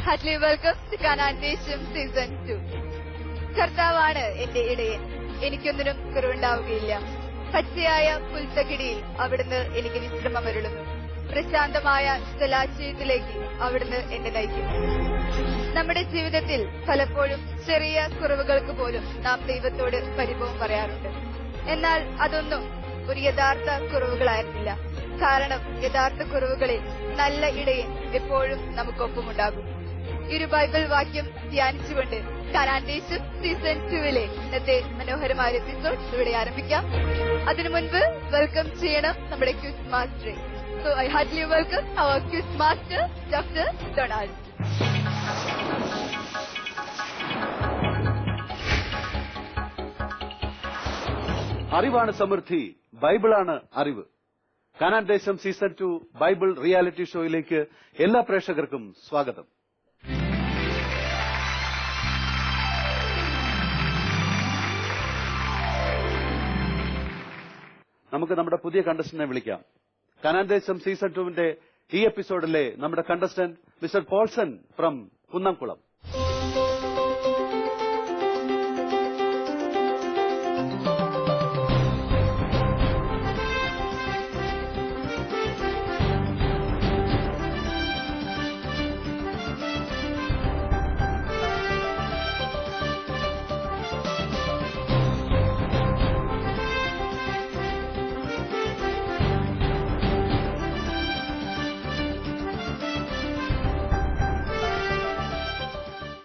Hartley welcome to Canaan ദേശം season 2. കർത്താവാണ് എന്റെ ഇടയൻ, എനിക്കൊന്നിനും കുറവുണ്ടാവുകയില്ല. പച്ചയായ പുൽത്തകിടിയിൽ അവിടുന്ന് എനിക്ക് വിശ്രമമരുളുന്നു. പ്രശാന്തമായ ജലാശയത്തിലേക്ക് അവിടുന്ന് എന്നെ നയിക്കുന്നു. നമ്മുടെ ജീവിതത്തിൽ പലപ്പോഴും ചെറിയ കുറവുകൾക്ക് പോലും നാം ദൈവത്തോട് പരിഭവം പറയാറുണ്ട്. എന്നാൽ അതൊന്നും ഒരു യഥാർത്ഥ കുറവുകളായിരുന്നില്ല. കാരണം യഥാർത്ഥ കുറവുകളിൽ നല്ല ഇടയൻ എപ്പോഴും നമുക്കൊപ്പമുണ്ടാകും. ഈ ഒരു ബൈബിൾ വാക്യം ധ്യാനിച്ചുകൊണ്ട് കാനാൻ ദേശം സീസൺ 2 ഇന്നത്തെ മനോഹരമായ എപ്പിസോഡ് ഇവിടെ ആരംഭിക്കാം. അതിനു മുൻപ് വെൽക്കം ചെയ്യണം നമ്മുടെ ക്വിസ് മാസ്റ്ററെ. So I heartly welcome our quiz master doctor Donald. അറിവാണ് സമൃദ്ധി, ബൈബിളാണ് അറിവ്. കാനാൻ ദേശം സീസൺ 2 ബൈബിൾ റിയാലിറ്റി ഷോയിലേക്ക് എല്ലാ പ്രേക്ഷകർക്കും സ്വാഗതം. നമുക്ക് നമ്മുടെ പുതിയ കണ്ടസ്റ്റന്റിനെ വിളിക്കാം. കാനാൻ ദേശം സീസൺ 2 ഈ എപ്പിസോഡിലെ നമ്മുടെ contestant mister Paulson from Kunnamkulam.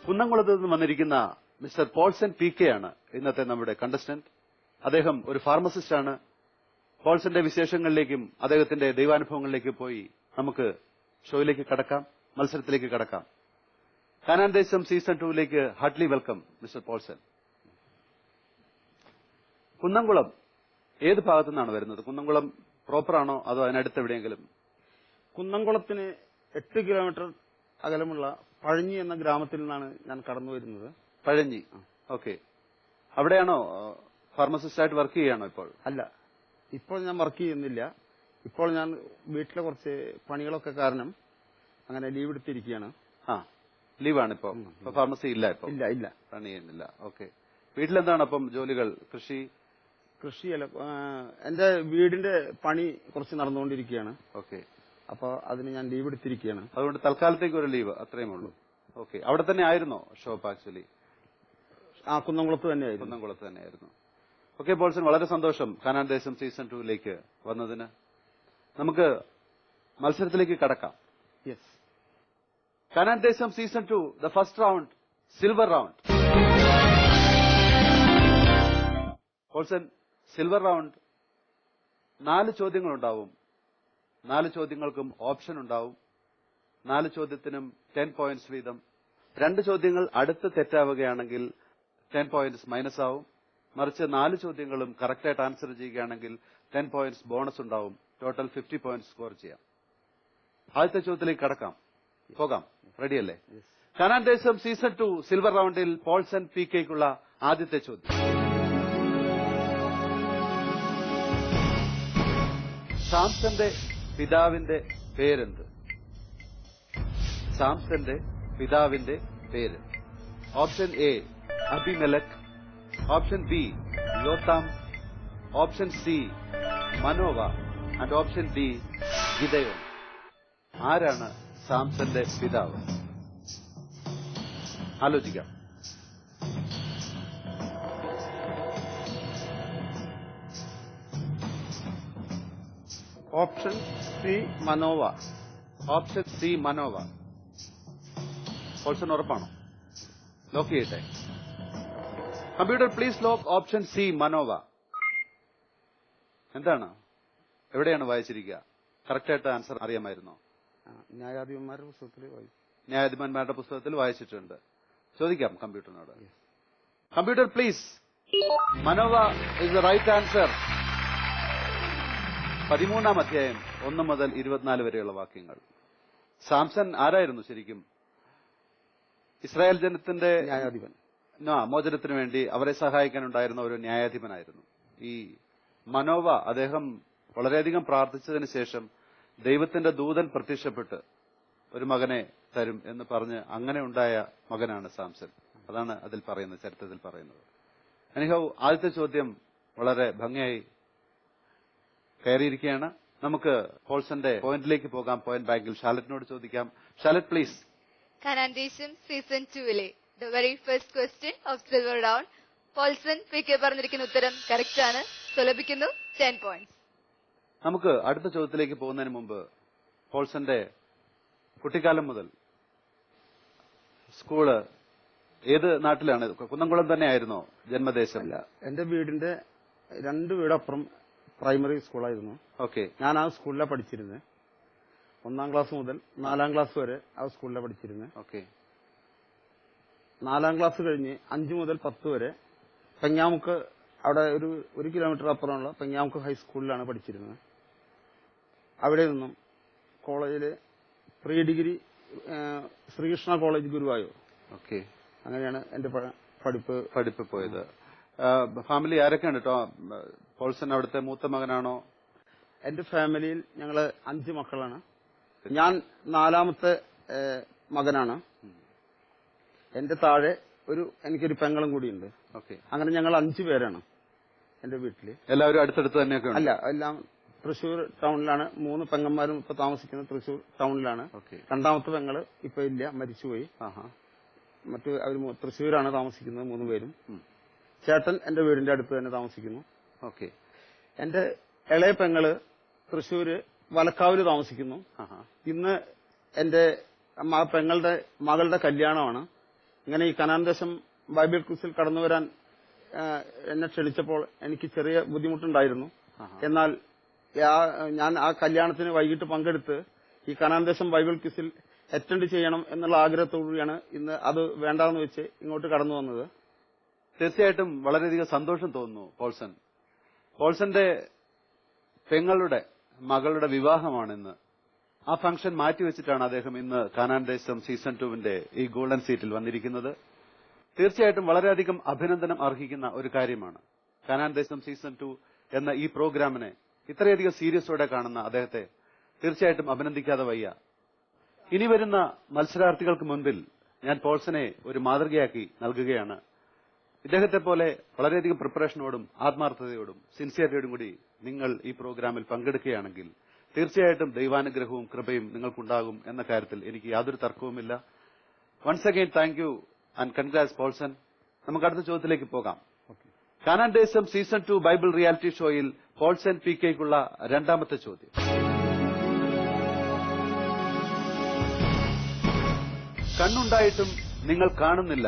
കുന്നംകുളത്ത് നിന്ന് വന്നിരിക്കുന്ന മിസ്റ്റർ പോൾസൺ PK ആണ് ഇന്നത്തെ നമ്മുടെ കണ്ടസ്റ്റന്റ്. അദ്ദേഹം ഒരു ഫാർമസിസ്റ്റ് ആണ്. പോൾസന്റെ വിശേഷങ്ങളിലേക്കും അദ്ദേഹത്തിന്റെ ദൈവാനുഭവങ്ങളിലേക്കും പോയി നമുക്ക് ഷോയിലേക്ക് കടക്കാം, മത്സരത്തിലേക്ക് കടക്കാം. കാനാൻ ദേശം season 2 Hartley welcome mister Paulson. Kunnamkulam ഏത് ഭാഗത്തു നിന്നാണ് വരുന്നത്? കുന്നംകുളം പ്രോപ്പറാണോ അതോ അതിനടുത്ത് എവിടെയെങ്കിലും? കുന്നംകുളത്തിന് 8 കിലോമീറ്റർ അകലമുള്ള പഴഞ്ഞി എന്ന ഗ്രാമത്തിൽ നിന്നാണ് ഞാൻ കടന്നു വരുന്നത്. പഴഞ്ഞി, ഓക്കെ. അവിടെയാണോ ഫാർമസിസ്റ്റായിട്ട് വർക്ക് ചെയ്യുകയാണോ ഇപ്പോൾ? അല്ല, ഇപ്പോൾ ഞാൻ വർക്ക് ചെയ്യുന്നില്ല. ഇപ്പോൾ ഞാൻ വീട്ടിലെ കുറച്ച് പണികളൊക്കെ കാരണം അങ്ങനെ ലീവ് എടുത്തിരിക്കുകയാണ്. ലീവാണ് ഇപ്പൊ? ഫാർമസി ഇല്ല ഇപ്പൊ? ഇല്ല, പണി ചെയ്യുന്നില്ല. ഓക്കെ. വീട്ടിലെന്താണ് അപ്പം ജോലികൾ? കൃഷിയല്ല, എന്റെ വീടിന്റെ പണി കുറച്ച് നടന്നുകൊണ്ടിരിക്കുകയാണ്. ഓക്കെ. അപ്പൊ അതിന് ഞാൻ ലീവ് എടുത്തിരിക്കുകയാണ്. അതുകൊണ്ട് തൽക്കാലത്തേക്ക് ഒരു ലീവ്, അത്രയും ഉള്ളൂ. ഓക്കെ. അവിടെ തന്നെ ആയിരുന്നോ ഷോപ്പ്? ആക്ച്വലി കുന്നംകുളത്ത് തന്നെയായിരുന്നു. കുന്നംകുളത്ത് തന്നെയായിരുന്നു. ഓക്കെ പോൾസൺ, വളരെ സന്തോഷം കാനാൻ ദേശം സീസൺ 2 വന്നതിന്. നമുക്ക് മത്സരത്തിലേക്ക് കടക്കാം. യെസ്. കാനാൻ ദേശം season 2 the first round, silver round. Paulson, silver round 4 ചോദ്യങ്ങളുണ്ടാവും. 4 ചോദ്യങ്ങൾക്കും ഓപ്ഷൻ ഉണ്ടാവും. 4 ചോദ്യത്തിനും 10 പോയിന്റ്സ് വീതം. 2 ചോദ്യങ്ങൾ അടുത്ത് തെറ്റാവുകയാണെങ്കിൽ 10 പോയിന്റ്സ് മൈനസ് ആവും. മറിച്ച് 4 ചോദ്യങ്ങളും കറക്റ്റായിട്ട് ആൻസർ ചെയ്യുകയാണെങ്കിൽ 10 പോയിന്റ്സ് ബോണസ് ഉണ്ടാവും. ടോട്ടൽ 50 പോയിന്റ്സ് സ്കോർ ചെയ്യാം. ആദ്യത്തെ ചോദ്യത്തിലേക്ക് കടക്കാം. പോകാം. റെഡിയല്ലേ? കാനാൻ ദേശം സീസൺ 2 സിൽവർ റൗണ്ടിൽ പോൾസൺ PKക്കുള്ള ആദ്യത്തെ ചോദ്യം. സാംസന്റെ പിതാവിന്റെ പേരെന്ത്? സാംസന്റെ പിതാവിന്റെ പേര്. Option A Abimelech, option B Jotham, option C Manoah and option D Gideon. ആരാണ് സാംസന്റെ പിതാവ്? ആലോചിക്കാം. Option C Manoah. Option C Manoah. Option ഉറപ്പാണോ? ലോക്ക് ചെയ്യട്ടെ. Computer please lock option C Manoah. എന്താണ്, എവിടെയാണ് വായിച്ചിരിക്കുക? കറക്റ്റായിട്ട് ആൻസർ അറിയാമായിരുന്നോ? ന്യായാധിപന്മാരുടെ പുസ്തകത്തിൽ വായിച്ചു. ന്യായാധിപന്മാരുടെ പുസ്തകത്തിൽ വായിച്ചിട്ടുണ്ട്. ചോദിക്കാം കമ്പ്യൂട്ടറിനോട്. Computer please. Manoah is the right answer. 13-ാം അധ്യായം 1 മുതൽ 24 വരെയുള്ള വാക്യങ്ങൾ. സാംസൺ ആരായിരുന്നു ശരിക്കും? ഇസ്രായേൽ ജനത്തിന്റെ ന്യായാധിപൻ. മോചനത്തിന് വേണ്ടി അവരെ സഹായിക്കാനുണ്ടായിരുന്ന ഒരു ന്യായാധിപനായിരുന്നു. ഈ മനോവ, അദ്ദേഹം വളരെയധികം പ്രാർത്ഥിച്ചതിന് ശേഷം ദൈവത്തിന്റെ ദൂതൻ പ്രത്യക്ഷപ്പെട്ട് ഒരു മകനെ തരും എന്ന് പറഞ്ഞ് അങ്ങനെ ഉണ്ടായ മകനാണ് സാംസൺ. അതാണ് അതിൽ പറയുന്നത്, ചരിത്രത്തിൽ പറയുന്നത്. എനിഹൗ ആദ്യത്തെ ചോദ്യം വളരെ ഭംഗിയായി കയറിയിരിക്കുകയാണ്. നമുക്ക് പോൾസന്റെ പോയിന്റിലേക്ക് പോകാം. പോയിന്റ് ബാങ്കിൽ ഷാലറ്റിനോട് ചോദിക്കാം. ഷാലറ്റ് പ്ലീസ്. കനാൻദേശം സീസൺ 2-ലെ the very first question of silver round. Paulson PK പറഞ്ഞിരിക്കുന്ന ഉത്തരം കറക്റ്റ് ആണ്. ലഭിക്കുന്നു 10 പോയിന്റ്സ്. നമുക്ക് അടുത്ത ചോദ്യത്തിലേക്ക് പോകുന്നതിന് മുമ്പ് പോൾസന്റെ കുട്ടിക്കാലം മുതൽ സ്കൂള് ഏത് നാട്ടിലാണ്? കുന്നംകുളം തന്നെയായിരുന്നോ ജന്മദേശം? അല്ല, എന്റെ വീടിന്റെ 2 വീടപ്പുറം പ്രൈമറി സ്കൂളായിരുന്നു. ഓക്കെ. ഞാൻ ആ സ്കൂളിലാണ് പഠിച്ചിരുന്നത്. 1-ാം ക്ലാസ് മുതൽ 4-ാം ക്ലാസ് വരെ ആ സ്കൂളിലാണ് പഠിച്ചിരുന്നത്. ഓക്കെ. 4-ാം ക്ലാസ് കഴിഞ്ഞ് 5 മുതൽ 10 വരെ പെങ്ങാമുക്ക്, അവിടെ ഒരു കിലോമീറ്റർ അപ്പുറമുള്ള പെങ്ങാമുക്ക് ഹൈസ്കൂളിലാണ് പഠിച്ചിരുന്നത്. അവിടെ നിന്നും കോളേജില് pre degree Sreekrishna college Guruvayur. Okay. അങ്ങനെയാണ് എന്റെ പഠിപ്പ് പോയത്. ഫാമിലി ആരൊക്കെയാണ് കേട്ടോ? പോൾസൺ അവിടുത്തെ മൂത്ത മകനാണോ? എന്റെ ഫാമിലിയിൽ ഞങ്ങള് 5 മക്കളാണ്. ഞാൻ 4ാമത്തെ മകനാണ്. എന്റെ താഴെ എനിക്കൊരു പെങ്ങളും കൂടിയുണ്ട്. ഓക്കെ. അങ്ങനെ ഞങ്ങൾ 5 പേരാണ് എന്റെ വീട്ടില്. എല്ലാവരും അടുത്തടുത്ത് തന്നെയൊക്കെ? അല്ല, എല്ലാം തൃശൂർ ടൗണിലാണ്. 3 പെങ്ങന്മാരും ഇപ്പൊ താമസിക്കുന്നത് തൃശൂർ ടൗണിലാണ്. 2ാമത്തെ പെങ്ങള് ഇപ്പൊ ഇല്ല, മരിച്ചുപോയി. മറ്റു അവർ തൃശ്ശൂരാണ് താമസിക്കുന്നത് 3 പേരും. ചേട്ടൻ എന്റെ വീടിന്റെ അടുത്ത് തന്നെ താമസിക്കുന്നു. ഓക്കെ. എന്റെ ഇളയ പെങ്ങള് തൃശ്ശൂര് വലക്കാവില് താമസിക്കുന്നു. ഇന്ന് എന്റെ പെങ്ങളുടെ മകളുടെ കല്യാണമാണ്. ഇങ്ങനെ ഈ കനാൻദേശം ബൈബിൾ ക്വിസിൽ കടന്നു വരാൻ എന്നെ ക്ഷണിച്ചപ്പോൾ എനിക്ക് ചെറിയ ബുദ്ധിമുട്ടുണ്ടായിരുന്നു. എന്നാൽ ഞാൻ ആ കല്യാണത്തിന് വൈകിട്ട് പങ്കെടുത്ത് ഈ കനാൻദേശം ബൈബിൾ ക്വിസിൽ അറ്റൻഡ് ചെയ്യണം എന്നുള്ള ആഗ്രഹത്തോടുകൂടിയാണ് ഇന്ന് അത് വേണ്ടാന്ന് വെച്ച് ഇങ്ങോട്ട് കടന്നു വന്നത്. തീർച്ചയായിട്ടും വളരെയധികം സന്തോഷം തോന്നുന്നു പോൾസൺ. പോൾസന്റെ പെങ്ങളുടെ മകളുടെ വിവാഹമാണിന്ന്. ആ ഫംഗ്ഷൻ മാറ്റിവെച്ചിട്ടാണ് അദ്ദേഹം ഇന്ന് കാനാൻദേശം സീസൺ 2-വിന്റെ ഈ ഗോൾഡൻ സീറ്റിൽ വന്നിരിക്കുന്നത്. തീർച്ചയായിട്ടും വളരെയധികം അഭിനന്ദനം അർഹിക്കുന്ന ഒരു കാര്യമാണ്. കാനാൻദേശം സീസൺ 2 എന്ന ഈ പ്രോഗ്രാമിനെ ഇത്രയധികം സീരിയസോടെ കാണുന്ന അദ്ദേഹത്തെ തീർച്ചയായിട്ടും അഭിനന്ദിക്കാതെ വയ്യ. ഇനി വരുന്ന മത്സരാർത്ഥികൾക്ക് മുൻപിൽ ഞാൻ പോൾസനെ ഒരു മാതൃകയാക്കി നൽകുകയാണ്. ഇദ്ദേഹത്തെ പോലെ വളരെയധികം പ്രിപ്പറേഷനോടും ആത്മാർത്ഥതയോടും സിൻസിയറിറ്റിയോടും കൂടി നിങ്ങൾ ഈ പ്രോഗ്രാമിൽ പങ്കെടുക്കുകയാണെങ്കിൽ തീർച്ചയായിട്ടും ദൈവാനുഗ്രഹവും കൃപയും നിങ്ങൾക്കുണ്ടാകും എന്ന കാര്യത്തിൽ എനിക്ക് യാതൊരു തർക്കവുമില്ല. Once again thank you and congrats Paulson. നമുക്ക് അടുത്ത ചോദ്യത്തിലേക്ക് പോകാം. കാനാൻദേശം സീസൺ 2 ബൈബിൾ റിയാലിറ്റി ഷോയിൽ പോൾസൺ PKയ്ക്കുള്ള 2ാമത്തെ ചോദ്യം. കണ്ണുണ്ടായിട്ടും നിങ്ങൾ കാണുന്നില്ല,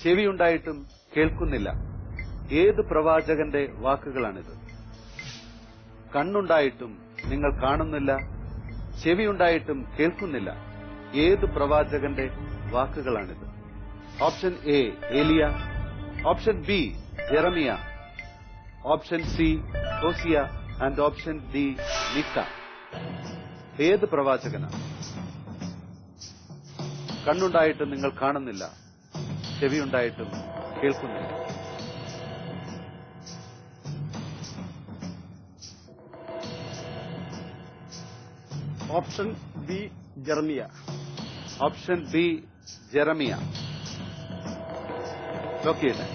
ചെവിയുണ്ടായിട്ടും കേൾക്കുന്നില്ല. ഏത് പ്രവാചകന്റെ വാക്കുകളാണിത്? കണ്ണുണ്ടായിട്ടും നിങ്ങൾ കാണുന്നില്ല, ചെവിയുണ്ടായിട്ടും കേൾക്കുന്നില്ല. ഏത് പ്രവാചകന്റെ വാക്കുകളാണിത്? Option A Elijah, option B Jeremiah, option C Hosea and option D Micah. ഏത് പ്രവാചകനാണ്? കണ്ണുണ്ടായിട്ടും നിങ്ങൾ കാണുന്നില്ല, ചെവിയുണ്ടായിട്ടും കേൾക്കുന്നില്ല. Option B Jeremiah. Option B Jeremiah. Lock ചെയ്യട്ടെ.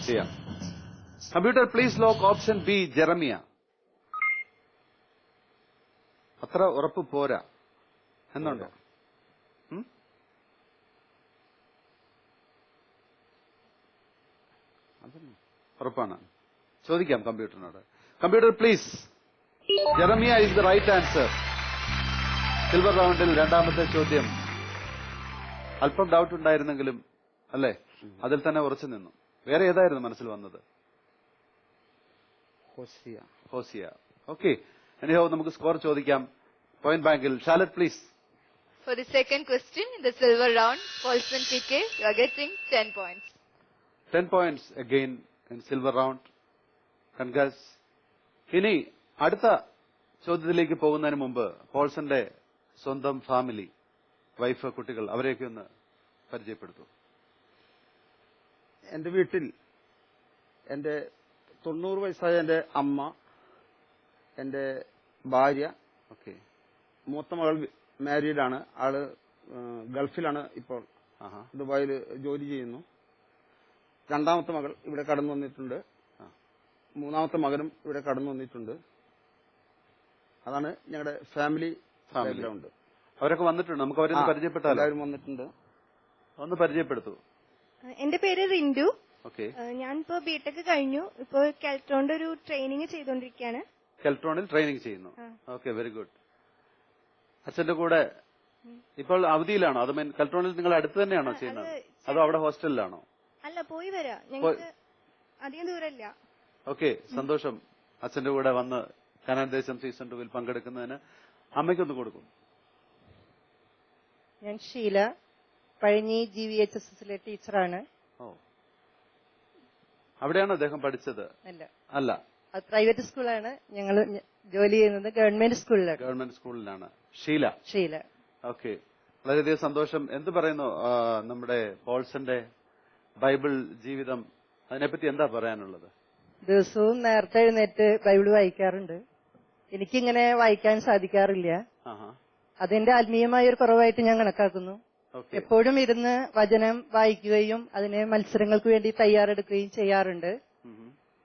ചെയ്യാം. Computer please lock option B Jeremiah. അത്ര ഉറപ്പ് പോരാ എന്നുണ്ടോ? ഉറപ്പാണ്. ചോദിക്കാം കമ്പ്യൂട്ടറിനോട്. Computer please. Jeremiah is the right answer. Silver റൗണ്ടിൽ 2ാമത്തെ ചോദ്യം അല്പം ഡൗട്ട് ഉണ്ടായിരുന്നെങ്കിലും അല്ലേ, അതിൽ തന്നെ ഉറച്ചു നിന്നു. വേറെ ഏതായിരുന്നു മനസ്സിൽ വന്നത്? ഹോസിയ. ഓക്കെ. എനിഹോ നമുക്ക് സ്കോർ ചോദിക്കാം. പോയിന്റ് ബാങ്കിൽ Shalet please. For the second question in the silver round, Paulson PK, you are getting 10 points. 10 points again in silver round. Congrats. ഇനി അടുത്ത ചോദ്യത്തിലേക്ക് പോകുന്നതിന് മുമ്പ് പോൾസന്റെ സ്വന്തം ഫാമിലി, വൈഫ്, കുട്ടികൾ അവരെയൊക്കെ ഒന്ന് പരിചയപ്പെടുത്തു. എന്റെ വീട്ടിൽ എന്റെ 90 വയസ്സായ എന്റെ അമ്മ, എന്റെ ഭാര്യ. ഓക്കെ. മൂത്ത മകൾ മാരീഡാണ്. ആള് ഗൾഫിലാണ് ഇപ്പോൾ. ദുബായിൽ ജോലി ചെയ്യുന്നു. രണ്ടാമത്തെ മകൾ ഇവിടെ കടന്നു വന്നിട്ടുണ്ട്. മൂന്നാമത്തെ മകനും ഇവിടെ കടന്നു വന്നിട്ടുണ്ട്. അതാണ് ഞങ്ങളുടെ ഫാമിലി ബാക്ക്ഗ്രൗണ്ട്. അവരൊക്കെ വന്നിട്ടുണ്ട്. നമുക്ക് അവരെ പരിചയപ്പെട്ടാലോ? എല്ലാവരും വന്നിട്ടുണ്ട്. ഒന്ന് പരിചയപ്പെടുത്തു. എന്റെ പേര് റിൻഡു. ഓക്കെ. ഞാനിപ്പോ ബിടെക് കഴിഞ്ഞു. ഇപ്പോ കെൽട്രോണിന്റെ ഒരു ട്രെയിനിങ് ചെയ്തുകൊണ്ടിരിക്കുകയാണ്. കെൽട്രോണിൽ ട്രെയിനിങ് ചെയ്യുന്നു. Okay, very good. അച്ഛന്റെ കൂടെ ഇപ്പോൾ അവധിയിലാണോ? അത് കെൽട്രോണിൽ നിങ്ങൾ അടുത്ത് തന്നെയാണോ ചെയ്യുന്നത്, അതോ അവിടെ ഹോസ്റ്റലിലാണോ? അല്ല, പോയി വരാം. ഞങ്ങൾക്ക് അധികം ദൂരമില്ല. ഓക്കെ, സന്തോഷം. അച്ഛന്റെ കൂടെ വന്ന് കനാൻ ദേശം സീസൺ 2 പങ്കെടുക്കുന്നതിന്. അമ്മയ്ക്കൊന്ന് കൊടുക്കും. ഞാൻ ഷീല, പഴഞ്ഞി GVHSSലെ ടീച്ചറാണ്. ഓ, അവിടെയാണോ അദ്ദേഹം പഠിച്ചത്? അല്ല, അത് പ്രൈവറ്റ് സ്കൂളാണ്. ഞങ്ങൾ ജോലി ചെയ്യുന്നത് ഗവൺമെന്റ് സ്കൂളിലാണ്. ഗവൺമെന്റ് സ്കൂളിലാണ്. ഷീല. ഓക്കെ, വളരെയധികം സന്തോഷം. എന്ത് പറയുന്നു നമ്മുടെ പോൾസന്റെ ബൈബിൾ ജീവിതം? അതിനെപ്പറ്റി എന്താ പറയാനുള്ളത്? ദിവസവും നേരത്തെ എഴുന്നേറ്റ് ബൈബിൾ വായിക്കാറുണ്ട്. എനിക്കിങ്ങനെ വായിക്കാൻ സാധിക്കാറില്ല. അതെന്റെ ആത്മീയമായ ഒരു കുറവായിട്ട് ഞാൻ കണക്കാക്കുന്നു. എപ്പോഴും ഇരുന്ന് വചനം വായിക്കുകയും അതിന് മത്സരങ്ങൾക്ക് വേണ്ടി തയ്യാറെടുക്കുകയും ചെയ്യാറുണ്ട്.